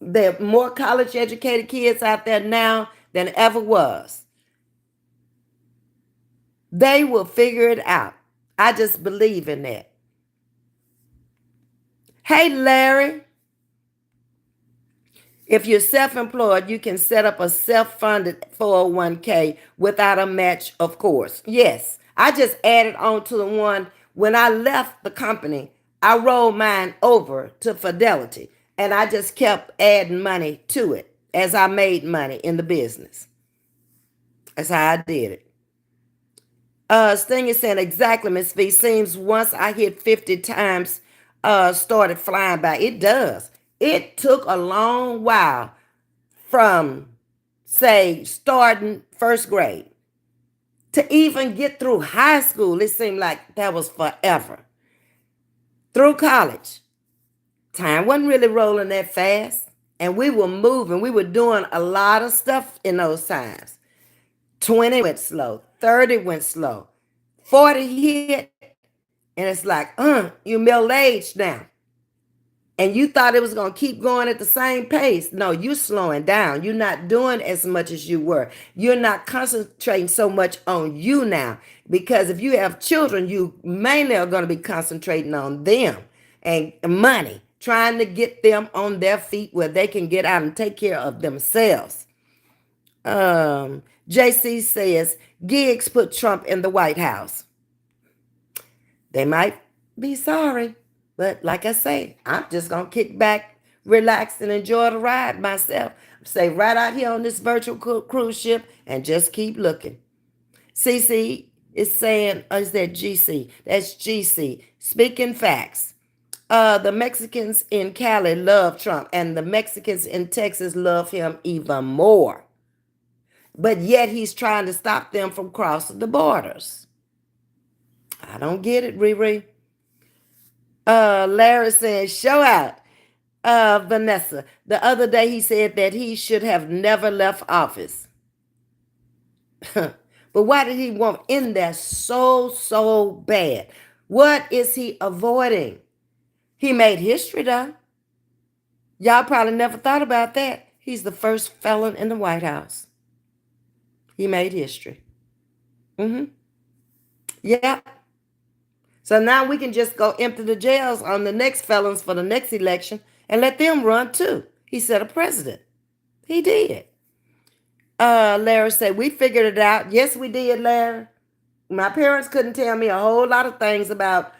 There are more college educated kids out there now than ever was. They will figure it out. I just believe in that. Hey, Larry, if you're self employed, you can set up a self funded 401k without a match, of course. Yes, I just added on to the one when I left the company. I rolled mine over to Fidelity and I just kept adding money to it as I made money in the business. That's how I did it. Sting is saying exactly, Ms.V. Seems once I hit 50 times, started flying by. It does. It took a long while from, say, starting first grade to even get through high school. It seemed like that was forever. Through college, time wasn't really rolling that fast. And we were moving. We were doing a lot of stuff in those times. 20 went slow, 30 went slow, 40 hit, and it's like, you're middle aged now. And you thought it was going to keep going at the same pace. No, you're slowing down. You're not doing as much as you were. You're not concentrating so much on you now. Because if you have children, you mainly are going to be concentrating on them and money, trying to get them on their feet where they can get out and take care of themselves. JC says gigs put Trump in the White House. They might be sorry, but like I say, I'm just gonna kick back, relax, and enjoy the ride myself. Stay right out here on this virtual cruise ship and just keep looking. CC is saying, is that GC? That's GC. Speaking facts. The Mexicans in Cali love Trump, and the Mexicans in Texas love him even more. But yet he's trying to stop them from crossing the borders. I don't get it, Riri. Larry says, show out. Vanessa, the other day he said that he should have never left office. But why did he want in there so bad? What is he avoiding? He made history, though. Y'all probably never thought about that. He's the first felon in the White House. He made history. Yeah. So now we can just go empty the jails on the next felons for the next election and let them run too. He set a precedent. He did. Larry said, we figured it out. Yes, we did, Larry. My parents couldn't tell me a whole lot of things about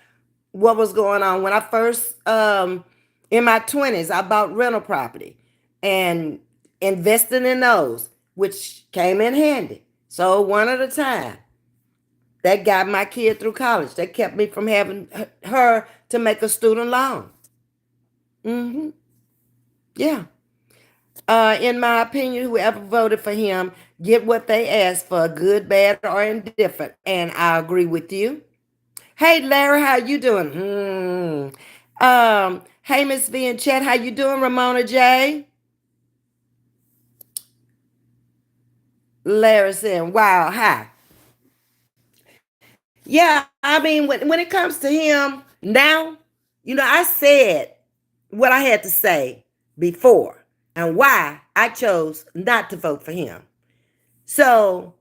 what was going on. When I first, in my 20s, I bought rental property and invested in those, which came in handy. So one at a time. That got my kid through college. That kept me from having her to make a student loan. Yeah. In my opinion, whoever voted for him get what they asked for, good, bad, or indifferent. And I agree with you. Hey, Larry, how you doing? Hey, Ms.V in chat, how you doing, Ramona J? Larry saying, wow, hi. Yeah, I mean, when it comes to him now, I said what I had to say before and why I chose not to vote for him. So,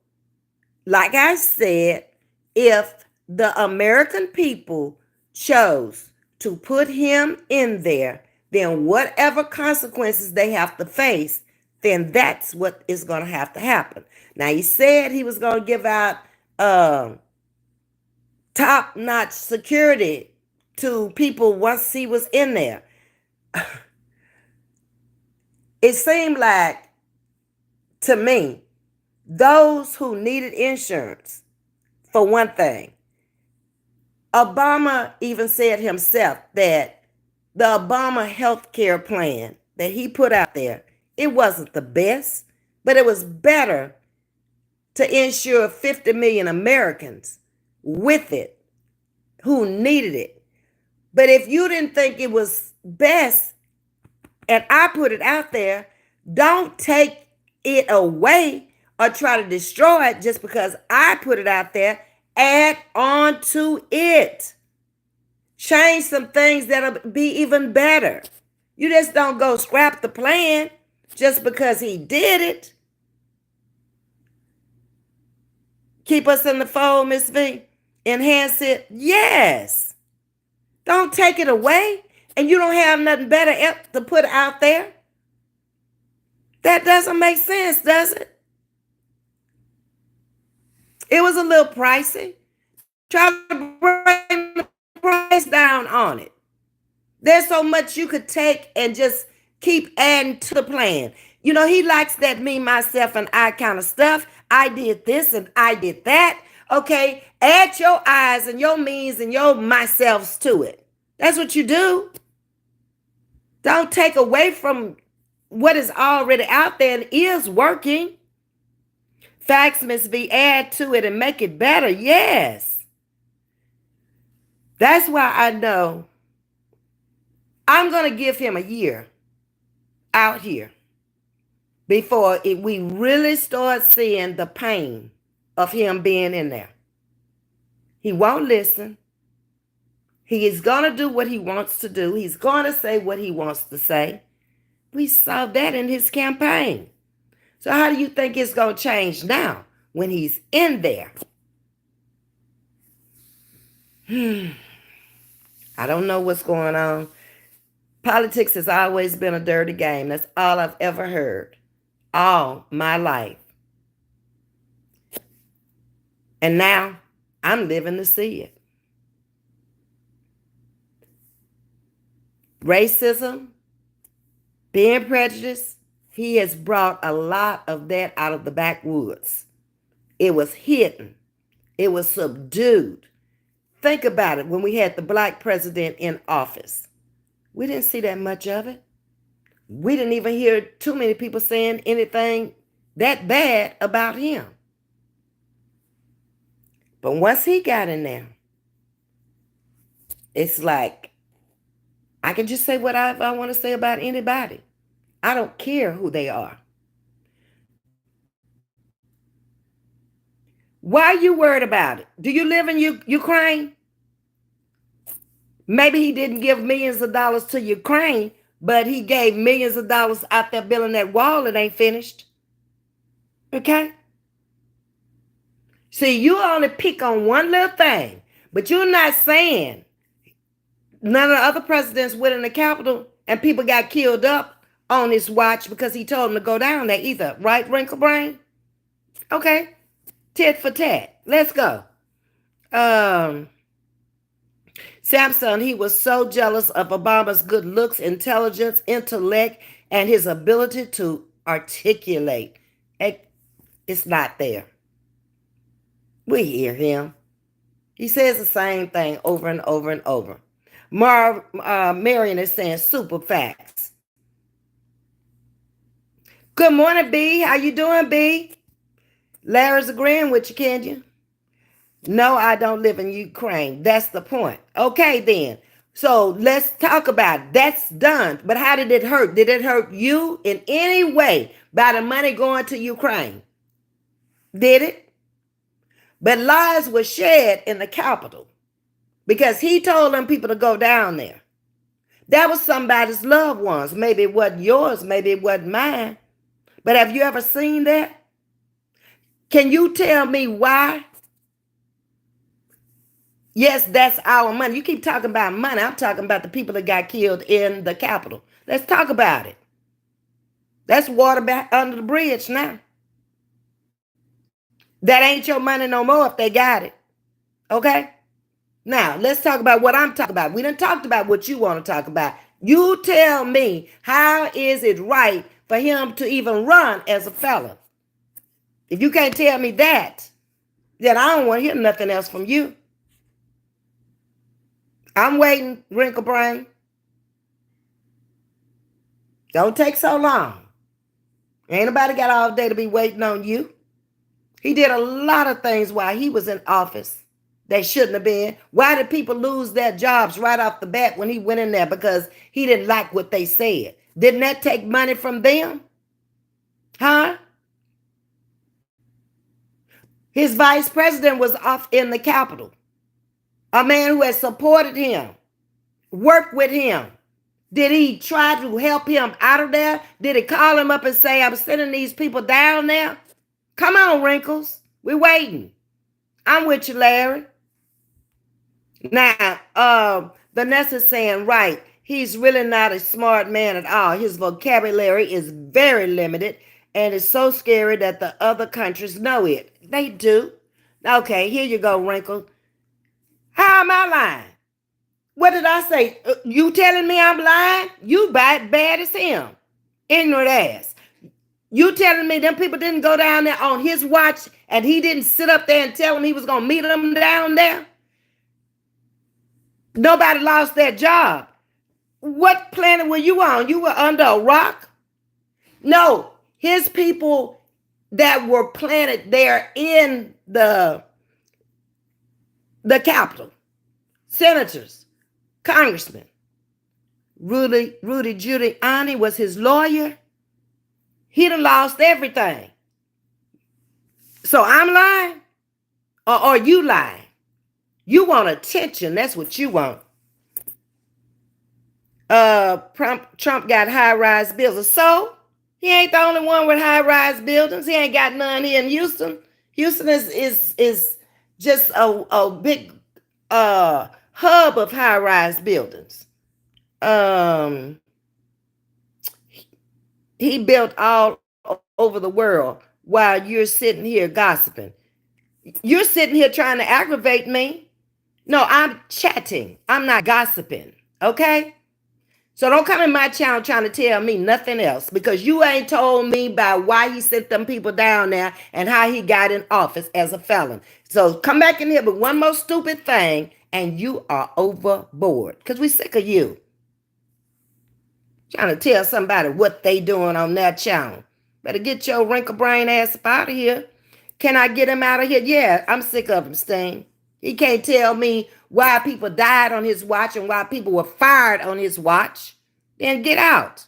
like I said, if the American people chose to put him in there, then whatever consequences they have to face, then that's what is going to happen. Now, he said he was going to give out top-notch security to people once he was in there. It seemed like, to me, those who needed insurance, for one thing, Obama even said himself that the Obama health care plan that he put out there, it wasn't the best, but it was better to insure 50 million Americans with it who needed it. But if you didn't think it was best and I put it out there, don't take it away or try to destroy it just because I put it out there. Add on to it. Change some things that'll be even better. You just don't go scrap the plan just because he did it. Keep us in the fold, Ms.V. Enhance it. Yes. Don't take it away and you don't have nothing better to put out there. That doesn't make sense, does it? It was a little pricey. Try to bring the price down on it. There's so much you could take and just keep adding to the plan. You know, he likes that me, myself, and I kind of stuff. I did this and I did that. Okay, add your I's and your me's and your myselfs to it. That's what you do. Don't take away from what is already out there and is working. Facts, Ms.V, add to it and make it better. Yes. That's why I know I'm going to give him a year out here before we really start seeing the pain of him being in there. He won't listen. He is going to do what he wants to do. He's going to say what he wants to say. We saw that in his campaign. So how do you think it's going to change now when he's in there? I don't know what's going on. Politics has always been a dirty game. That's all I've ever heard. All my life. And now I'm living to see it. Racism, being prejudiced, he has brought a lot of that out of the backwoods. It was hidden. It was subdued. Think about it. When we had the black president in office, we didn't see that much of it. We didn't even hear too many people saying anything that bad about him. But once he got in there, it's like, I can just say what I want to say about anybody. I don't care who they are. Why are you worried about it? Do you live in Ukraine? Maybe he didn't give millions of dollars to Ukraine, but he gave millions of dollars out there building that wall that ain't finished. Okay? See, you only pick on one little thing, but you're not saying none of the other presidents went in the Capitol and people got killed up on his watch because he told them to go down there either. Right, Wrinkle Brain? Okay. Tit for tat. Let's go. Samson, he was so jealous of Obama's good looks, intelligence, intellect, and his ability to articulate. It's not there. We hear him. He says the same thing over and over and over. Marion is saying super facts. Good morning, B. How you doing, B? Larry's agreeing with you, can you? No, I don't live in Ukraine. That's the point. Okay, then. So let's talk about it. That's done. But how did it hurt? Did it hurt you in any way by the money going to Ukraine? Did it? But lies were shed in the Capitol because he told them people to go down there. That was somebody's loved ones. Maybe it wasn't yours. Maybe it wasn't mine. But have you ever seen that? Can you tell me why? Yes, that's our money. You keep talking about money. I'm talking about the people that got killed in the Capitol. Let's talk about it. That's water back under the bridge now. That ain't your money no more if they got it. Okay? Now, let's talk about what I'm talking about. We done talked about what you want to talk about. You tell me, how is it right for him to even run as a felon? If you can't tell me that, then I don't want to hear nothing else from you. I'm waiting, Wrinkle Brain. Don't take so long. Ain't nobody got all day to be waiting on you. He did a lot of things while he was in office they shouldn't have been. Why did people lose their jobs right off the bat when he went in there? Because he didn't like what they said. Didn't that take money from them? Huh? His vice president was off in the Capitol. A man who had supported him, worked with him. Did he try to help him out of there? Did he call him up and say, I'm sending these people down there? Come on, Wrinkles. We're waiting. I'm with you, Larry. Now, Vanessa's saying, right, he's really not a smart man at all. His vocabulary is very limited, and it's so scary that the other countries know it. They do. Okay, here you go, Wrinkle. How am I lying? What did I say? You telling me I'm lying? You bad as him. Ignorant ass. You telling me them people didn't go down there on his watch and he didn't sit up there and tell them he was going to meet them down there? Nobody lost their job. What planet were you on? You were under a rock? No, his people that were planted there in the Capitol, senators, congressmen. Rudy Giuliani was his lawyer. He done lost everything. So I'm lying? Or are you lying? You want attention. That's what you want. Trump got high-rise buildings. So he ain't the only one with high-rise buildings. He ain't got none here in Houston. Houston is just a big hub of high-rise buildings. He built all over the world while you're sitting here gossiping. You're sitting here trying to aggravate me. No, I'm chatting. I'm not gossiping. Okay? So don't come in my channel trying to tell me nothing else, because you ain't told me about why he sent them people down there and how he got in office as a felon. So come back in here with one more stupid thing and you are overboard, because we're sick of you trying to tell somebody what they doing on that channel. Better get your wrinkle brain ass up out of here. Can I get him out of here? Yeah, I'm sick of him, Sting. He can't tell me why people died on his watch and why people were fired on his watch. Then get out.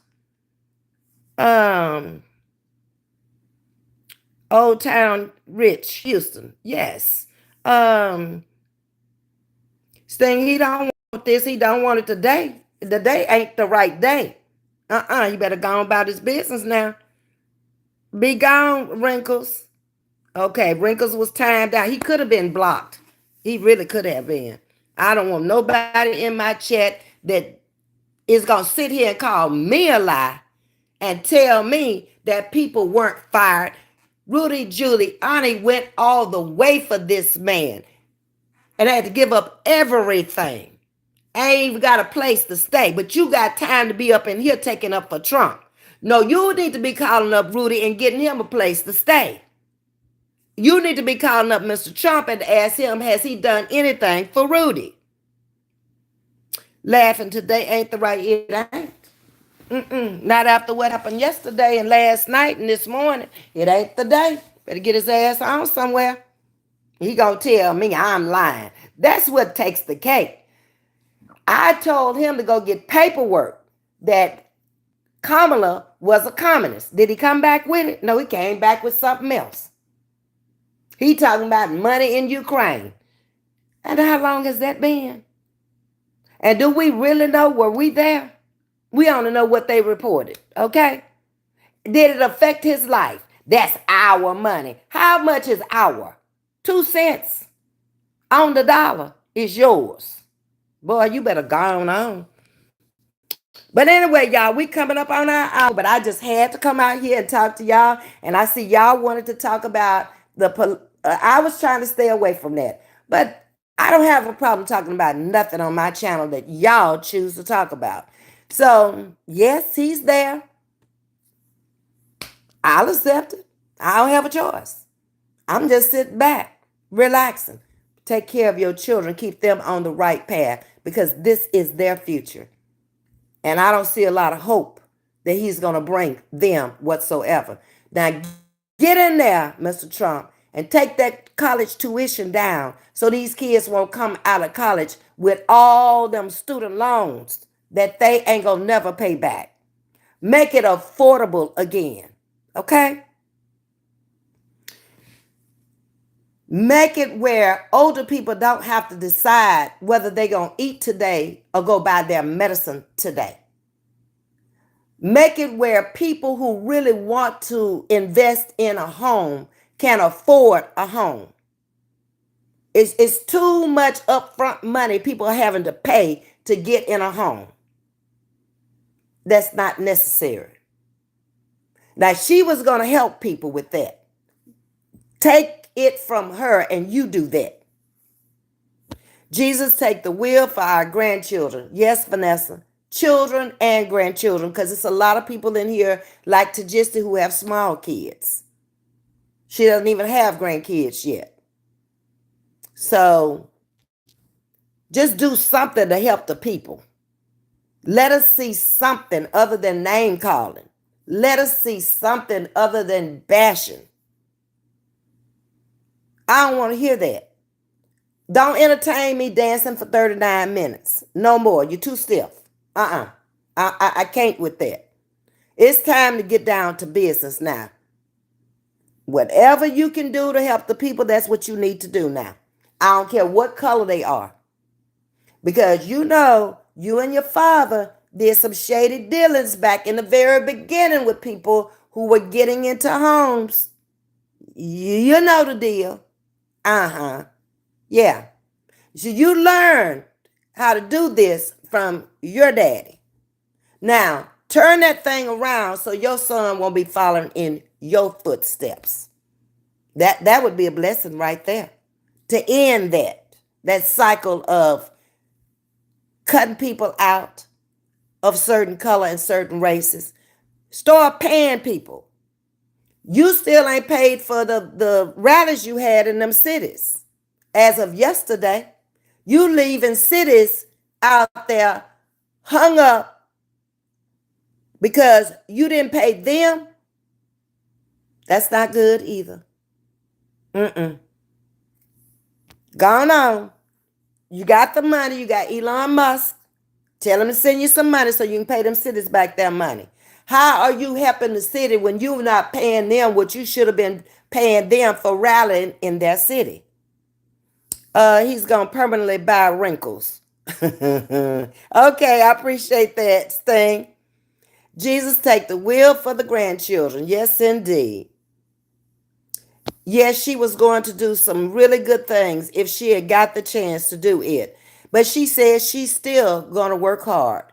Old Town Rich, Houston. Yes. Sting, he don't want this. He don't want it today. The day ain't the right day. You better go on about his business now. Be gone, Wrinkles. Okay, Wrinkles was timed out. He could have been blocked. He really could have been. I don't want nobody in my chat that is going to sit here and call me a lie and tell me that people weren't fired. Rudy Giuliani went all the way for this man and had to give up everything. I ain't even got a place to stay, but you got time to be up in here taking up for Trump. No, you need to be calling up Rudy and getting him a place to stay. You need to be calling up Mr. Trump and ask him, has he done anything for Rudy? Laughing today ain't the right, it ain't. Not after what happened yesterday and last night and this morning. It ain't the day. Better get his ass on somewhere. He gonna tell me I'm lying. That's what takes the cake. I told him to go get paperwork that Kamala was a communist. Did he come back with it? No, he came back with something else. He talking about money in Ukraine. And how long has that been? And do we really know, were we there? We only know what they reported, okay? Did it affect his life? That's our money. How much is our? 2 cents on the dollar is yours. Boy, you better go on. But anyway, y'all, we coming up on our hour, but I just had to come out here and talk to y'all. And I see y'all wanted to talk about I was trying to stay away from that. But I don't have a problem talking about nothing on my channel that y'all choose to talk about. So, yes, he's there. I'll accept it. I don't have a choice. I'm just sitting back, relaxing. Take care of your children, keep them on the right path because this is their future. And I don't see a lot of hope that he's going to bring them whatsoever. Now, get in there, Mr. Trump, and take that college tuition down so these kids won't come out of college with all them student loans that they ain't going to never pay back. Make it affordable again, okay? Make it where older people don't have to decide whether they're going to eat today or go buy their medicine today. Make it where people who really want to invest in a home can afford a home. It's too much upfront money people are having to pay to get in a home. That's not necessary. Now, she was going to help people with that. Take it from her and you do that. Jesus, take the wheel for our grandchildren. Yes, Vanessa. Children and grandchildren, because it's a lot of people in here like Tajista who have small kids. She doesn't even have grandkids yet. So just do something to help the people. Let us see something other than name calling. Let us see something other than bashing. I don't want to hear that. Don't entertain me dancing for 39 minutes. No more. You're too stiff. I can't with that. It's time to get down to business now. Whatever you can do to help the people, that's what you need to do now. I don't care what color they are. Because you know, you and your father did some shady dealings back in the very beginning with people who were getting into homes. You know the deal. Yeah. So you learned how to do this from your daddy. Now, turn that thing around so your son won't be following in your footsteps. That would be a blessing right there. To end that cycle of cutting people out of certain color and certain races. Start paying people. You still ain't paid for the rallies you had in them cities. As of yesterday, you leaving cities out there hung up because you didn't pay them. That's not good either. Gone on. You got the money. You got Elon Musk. Tell him to send you some money so you can pay them cities back their money. How are you helping the city when you're not paying them what you should have been paying them for rallying in their city? He's going to permanently buy wrinkles. Okay, I appreciate that, Sting. Jesus, take the wheel for the grandchildren. Yes, indeed. Yes, she was going to do some really good things if she had got the chance to do it. But she says she's still going to work hard,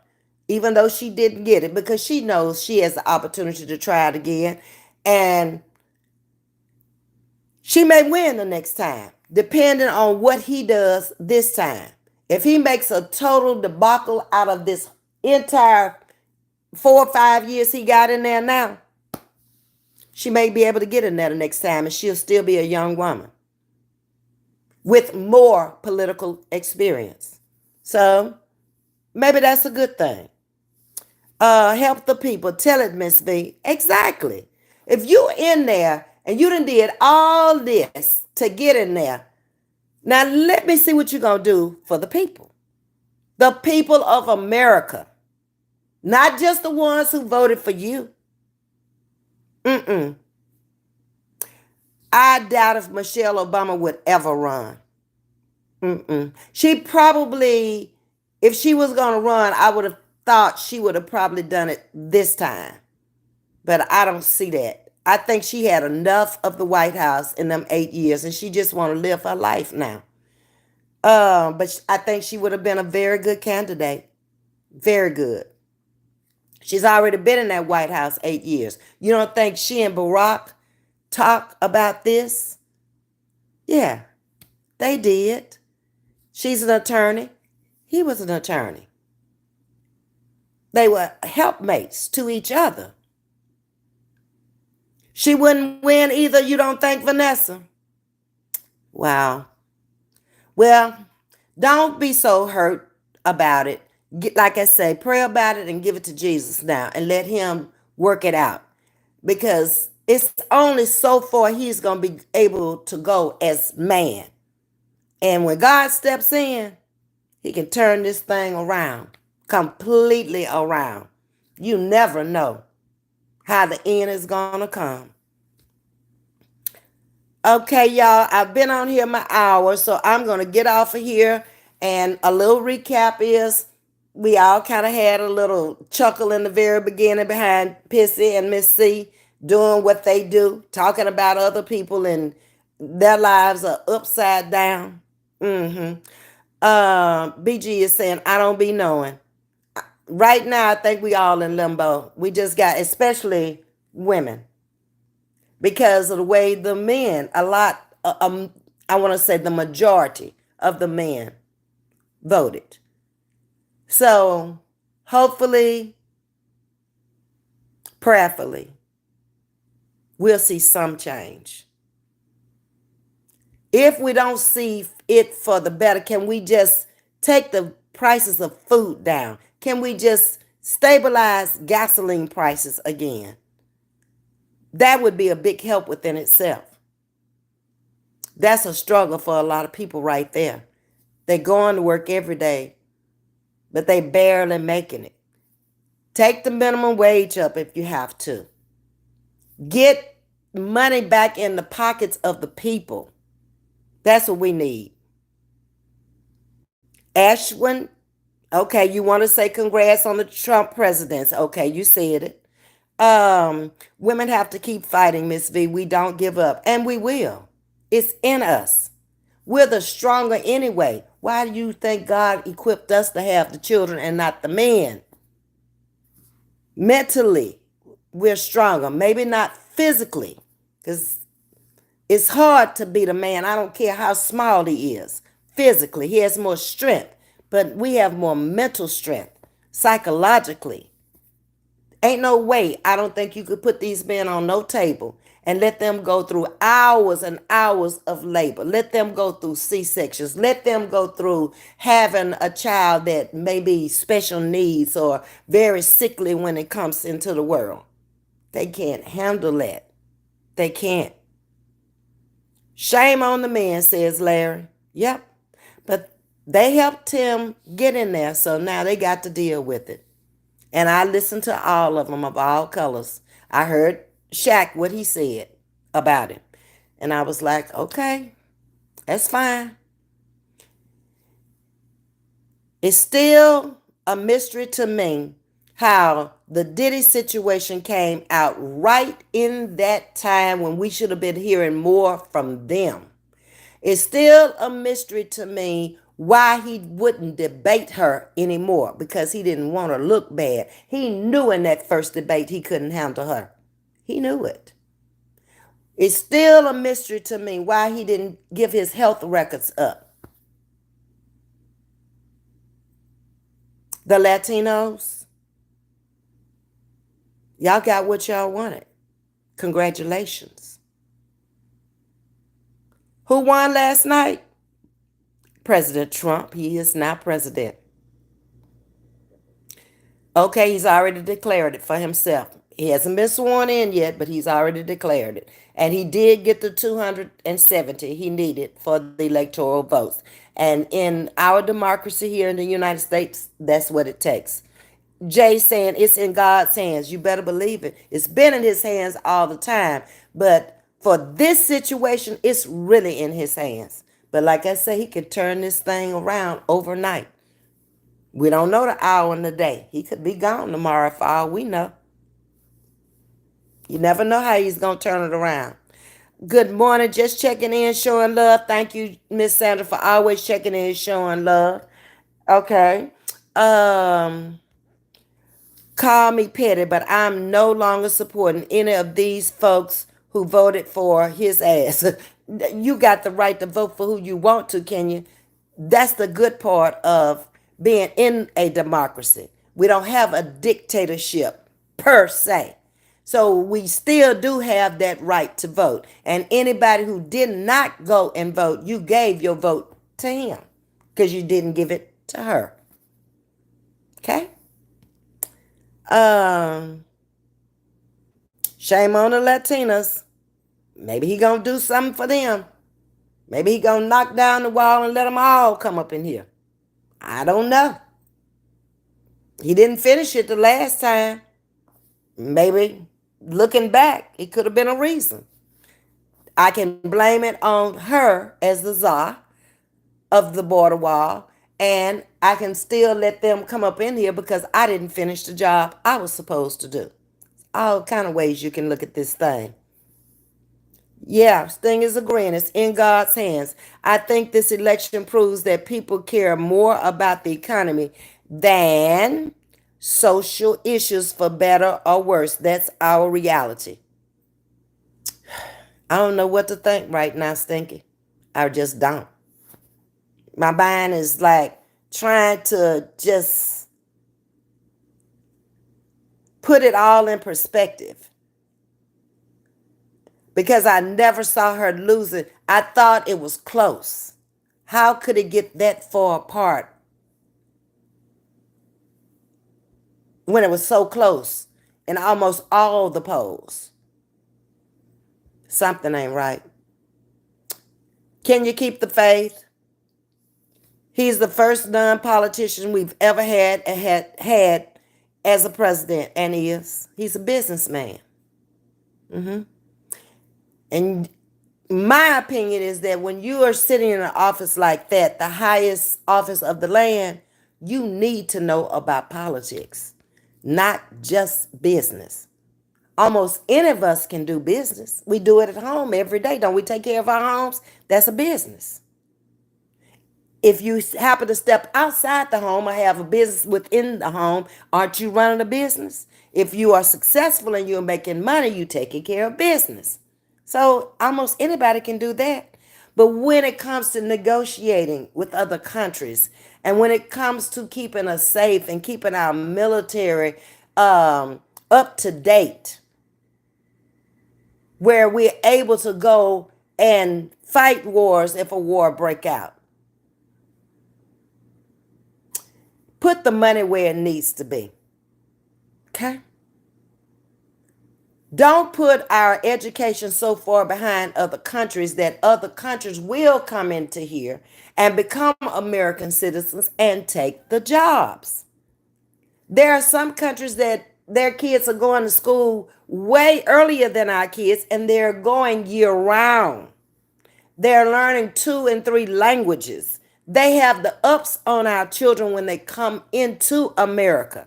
even though she didn't get it, because she knows she has the opportunity to try it again. And she may win the next time, depending on what he does this time. If he makes a total debacle out of this entire 4 or 5 years he got in there now, she may be able to get in there the next time and she'll still be a young woman with more political experience. So maybe that's a good thing. Help the people. Tell it, Ms.V. Exactly. If you in there and you done did all this to get in there, now let me see what you're going to do for the people. The people of America. Not just the ones who voted for you. I doubt if Michelle Obama would ever run. She probably, if she was going to run, I would have thought she would have probably done it this time. But I don't see that. I think she had enough of the White House in them 8 years and she just want to live her life now. But I think she would have been a very good candidate. Very good. She's already been in that White House 8 years. You don't think she and Barack talk about this? Yeah, they did. She's an attorney. He was an attorney. They were helpmates to each other. She wouldn't win either, you don't think, Vanessa? Wow. Well, don't be so hurt about it. Like I say, pray about it and give it to Jesus now and let him work it out. Because it's only so far he's going to be able to go as man. And when God steps in, he can turn this thing around, completely around. You never know how the end is going to come. Okay, y'all, I've been on here my hour, so I'm going to get off of here. And a little recap is we all kind of had a little chuckle in the very beginning behind Pissy and Ms.V doing what they do, talking about other people and their lives are upside down. BG is saying, I don't be knowing. Right now, I think we all in limbo. We just got, especially women, because of the way the men, I want to say the majority of the men voted. So hopefully, prayerfully, we'll see some change. If we don't see it for the better, can we just take the prices of food down? Can we just stabilize gasoline prices again? That would be a big help within itself. That's a struggle for a lot of people right there. They're going to work every day, but they barely making it. Take the minimum wage up if you have to. Get money back in the pockets of the people. That's what we need. Ashwin, okay, you want to say congrats on the Trump presidency. Okay, you said it. Women have to keep fighting, Ms.V. We don't give up, and we will. It's in us. We're the stronger anyway. Why do you think God equipped us to have the children and not the men? Mentally, we're stronger. Maybe not physically, because it's hard to beat a man. I don't care how small he is. Physically, he has more strength, but we have more mental strength, psychologically. Ain't no way, I don't think you could put these men on no table and let them go through hours and hours of labor. Let them go through C-sections. Let them go through having a child that may be special needs or very sickly when it comes into the world. They can't handle that. They can't. Shame on the men, says Larry. Yep. But they helped him get in there, so now they got to deal with it. And I listened to all of them of all colors. I heard Shaq, what he said about it. And I was like, okay, that's fine. It's still a mystery to me how the Diddy situation came out right in that time when we should have been hearing more from them. It's still a mystery to me why he wouldn't debate her anymore, because he didn't want her to look bad. He knew in that first debate he couldn't handle her. He knew it. It's still a mystery to me why he didn't give his health records up. The Latinos, y'all got what y'all wanted. Congratulations. Who won last night? President Trump. He is now president. Okay, he's already declared it for himself. He hasn't been sworn in yet, but he's already declared it. And he did get the 270 he needed for the electoral votes. And in our democracy here in the United States, that's what it takes. Jay saying it's in God's hands. You better believe it. It's been in his hands all the time. But for this situation, it's really in his hands. But like I say, he can turn this thing around overnight. We don't know the hour and the day. He could be gone tomorrow for all we know. You never know how he's going to turn it around. Good morning. Just checking in, showing love. Thank you, Miss Sandra, for always checking in, showing love. Okay. Call me petty, but I'm no longer supporting any of these folks who voted for his ass. You got the right to vote for who you want to, can you? That's the good part of being in a democracy. We don't have a dictatorship per se. So we still do have that right to vote. And anybody who did not go and vote, you gave your vote to him because you didn't give it to her. Okay? Um, Shame on the Latinas. Maybe he gonna do something for them. Maybe he gonna knock down the wall and let them all come up in here. I don't know. He didn't finish it the last time. Maybe looking back, it could have been a reason. I can blame it on her as the czar of the border wall, and I can still let them come up in here because I didn't finish the job I was supposed to do. All kind of ways you can look at this thing. Yeah, Sting is agreeing. It's in God's hands. I think this election proves that people care more about the economy than social issues, for better or worse. That's our reality. I don't know what to think right now, Stinky. I just don't. My mind is like trying to just put it all in perspective, because I never saw her lose it. I thought it was close. How could it get that far apart when it was so close in almost all the polls? Something ain't right. Can you keep the faith? He's the first non-politician we've ever had as a president, and he's a businessman. And my opinion is that when you are sitting in an office like that, the highest office of the land, you need to know about politics, not just business. Almost any of us can do business. We do it at home every day. Don't we take care of our homes? That's a business. If you happen to step outside the home or have a business within the home, aren't you running a business? If you are successful and you're making money, you taking care of business. So almost anybody can do that. But when it comes to negotiating with other countries, and when it comes to keeping us safe and keeping our military up to date, where we're able to go and fight wars if a war break out, put the money where it needs to be. Okay? Don't put our education so far behind other countries that other countries will come into here and become American citizens and take the jobs. There are some countries that their kids are going to school way earlier than our kids, and they're going year round. They're learning 2 and 3 languages. They have the ups on our children when they come into America.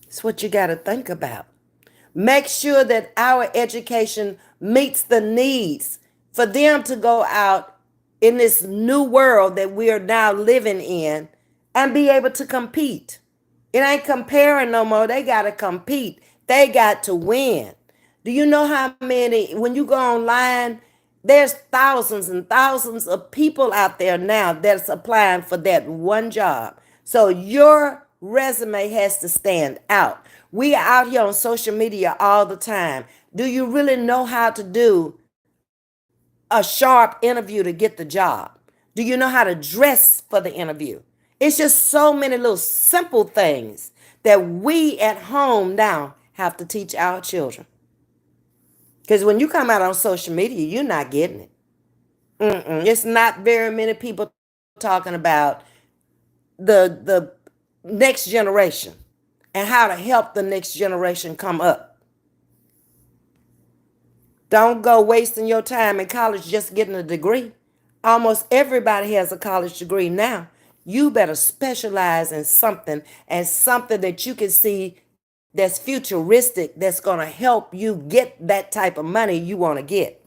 That's what you got to think about. Make sure that our education meets the needs for them to go out in this new world that we are now living in and be able to compete. It ain't comparing no more. They got to compete. They got to win. Do you know how many, when you go online, there's thousands and thousands of people out there now that's applying for that one job. So your resume has to stand out. We are out here on social media all the time. Do you really know how to do a sharp interview to get the job? Do you know how to dress for the interview? It's just so many little simple things that we at home now have to teach our children. Because when you come out on social media, you're not getting it. It's not very many people talking about the next generation and how to help the next generation come up. Don't go wasting your time in college just getting a degree. Almost everybody has a college degree now. You better specialize in something, and something that you can see that's futuristic, that's going to help you get that type of money you want to get.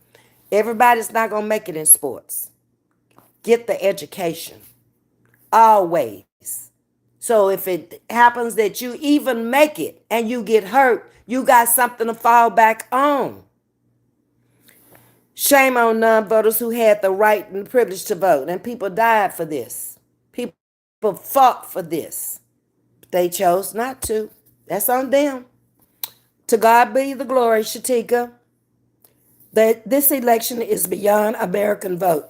Everybody's not going to make it in sports. Get the education. Always. So if it happens that you even make it and you get hurt, you got something to fall back on. Shame on non-voters who had the right and privilege to vote. And people died for this. People fought for this. They chose not to. That's on them. To God be the glory, Shatika. That this election is beyond American vote.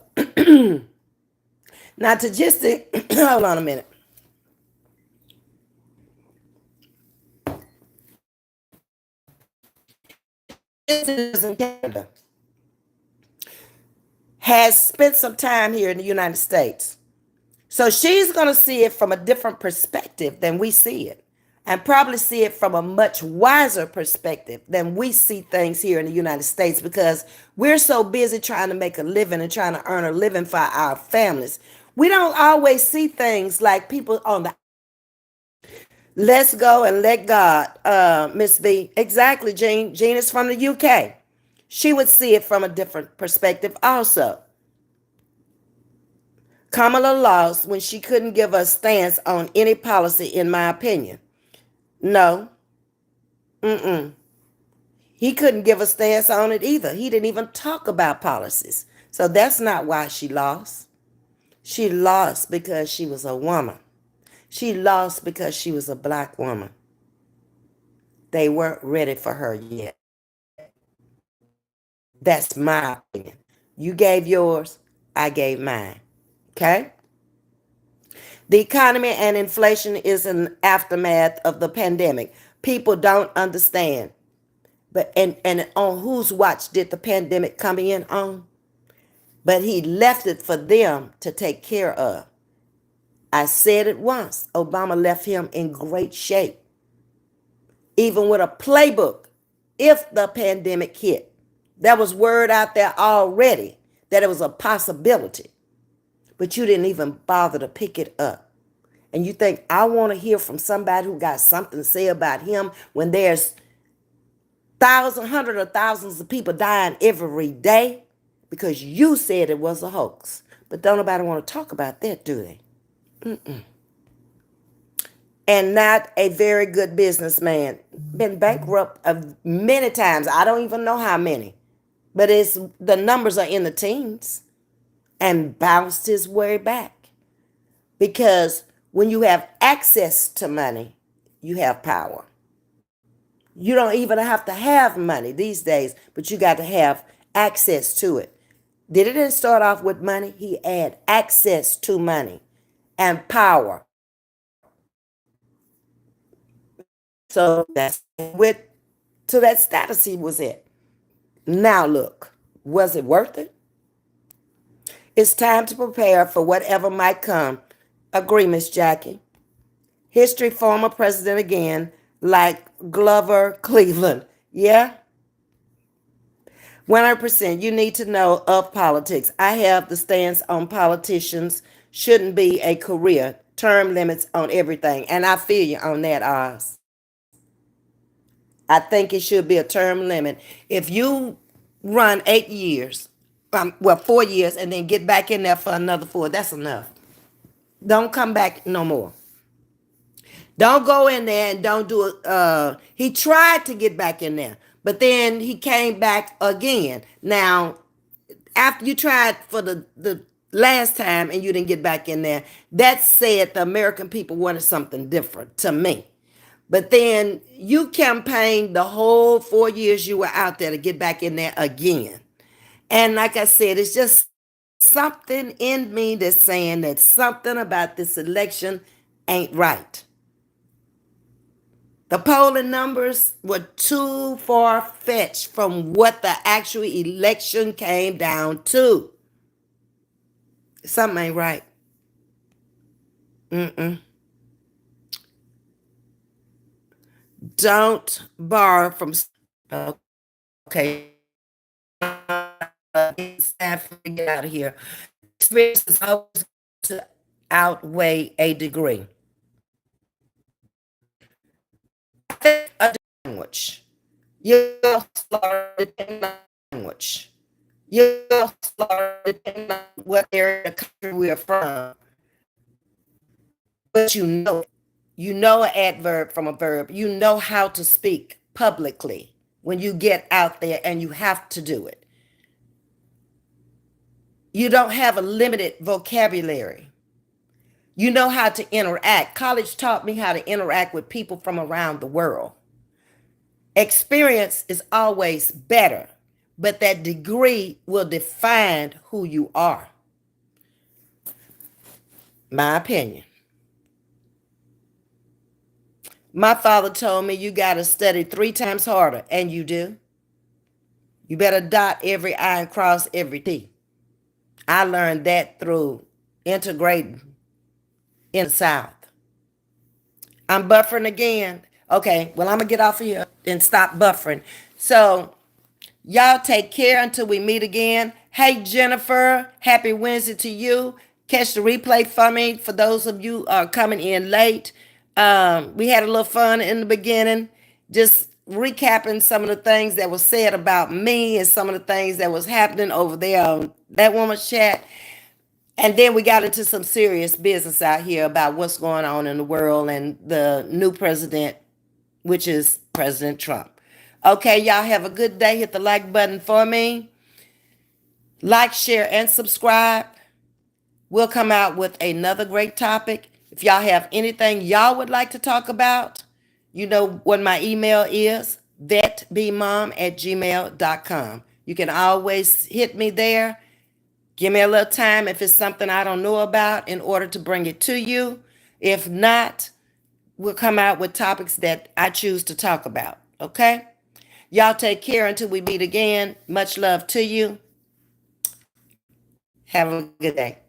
Not to just hold on a minute. This is in Canada. Has spent some time here in the United States. So she's going to see it from a different perspective than we see it, and probably see it from a much wiser perspective than we see things here in the United States, because we're so busy trying to make a living and trying to earn a living for our families. We don't always see things like people on the let's go and let God, Miss V. Exactly, Jean. Jean is from the UK. She would see it from a different perspective also. Kamala lost when she couldn't give a stance on any policy, in my opinion. No, he couldn't give a stance on it either. He didn't even talk about policies. So that's not why she lost. She lost because she was a woman. She lost because she was a black woman. They weren't ready for her yet. That's my opinion. You gave yours, I gave mine. Okay? The economy and inflation is an aftermath of the pandemic. People don't understand. But and on whose watch did the pandemic come in on? But he left it for them to take care of. I said it once. Obama left him in great shape, even with a playbook. If the pandemic hit, there was word out there already that it was a possibility, but you didn't even bother to pick it up. And you think I want to hear from somebody who got something to say about him when there's thousands, hundreds of thousands of people dying every day because you said it was a hoax. But don't nobody want to talk about that, do they? And not a very good businessman. Been bankrupt many times. I don't even know how many. But it's the numbers are in the teens, and bounced his way back. Because when you have access to money, you have power. You don't even have to have money these days, but you got to have access to it. Did it didn't start off with money? He had access to money and power. So that's with to that status he was at. Now look, was it worth it? It's time to prepare for whatever might come. Agree, Miss Jackie. History former president again, like Glover Cleveland. Yeah? 100%. You need to know of politics. I have the stance on politicians shouldn't be a career. Term limits on everything. And I feel you on that, Oz. I think it should be a term limit. If you run 8 years, 4 years, and then get back in there for another 4, that's enough. Don't come back no more. Don't go in there and don't do it. He tried to get back in there, but then he came back again. Now, after you tried for the last time and you didn't get back in there, that said the American people wanted something different to me. But then you campaigned the whole 4 years you were out there to get back in there again. And like I said, it's just something in me that's saying that something about this election ain't right. The polling numbers were too far fetched from what the actual election came down to. Something ain't right. Don't borrow from. Okay. It's time for me to get out of here. Experience is always to outweigh a degree. Think a language. Your language. Your depending on what area of the country we're from. But you know it. You know an adverb from a verb. You know how to speak publicly when you get out there and you have to do it. You don't have a limited vocabulary. You know how to interact. College taught me how to interact with people from around the world. Experience is always better, but that degree will define who you are. My opinion. My father told me you got to study 3 times harder, and you do. You better dot every I and cross every T. I learned that through integrating in the South. I'm buffering again. Okay, well, I'm going to get off of here and stop buffering. So, y'all take care until we meet again. Hey, Jennifer, happy Wednesday to you. Catch the replay for me for those of you coming in late. We had a little fun in the beginning, just recapping some of the things that was said about me and some of the things that was happening over there on that woman's chat. And then we got into some serious business out here about what's going on in the world and the new president, which is President Trump. Okay, y'all have a good day. Hit the like button for me. Like, share, and subscribe. We'll come out with another great topic. If y'all have anything y'all would like to talk about, you know what my email is, vetbmom@gmail.com. You can always hit me there. Give me a little time if it's something I don't know about in order to bring it to you. If not, we'll come out with topics that I choose to talk about. Okay? Y'all take care until we meet again. Much love to you. Have a good day.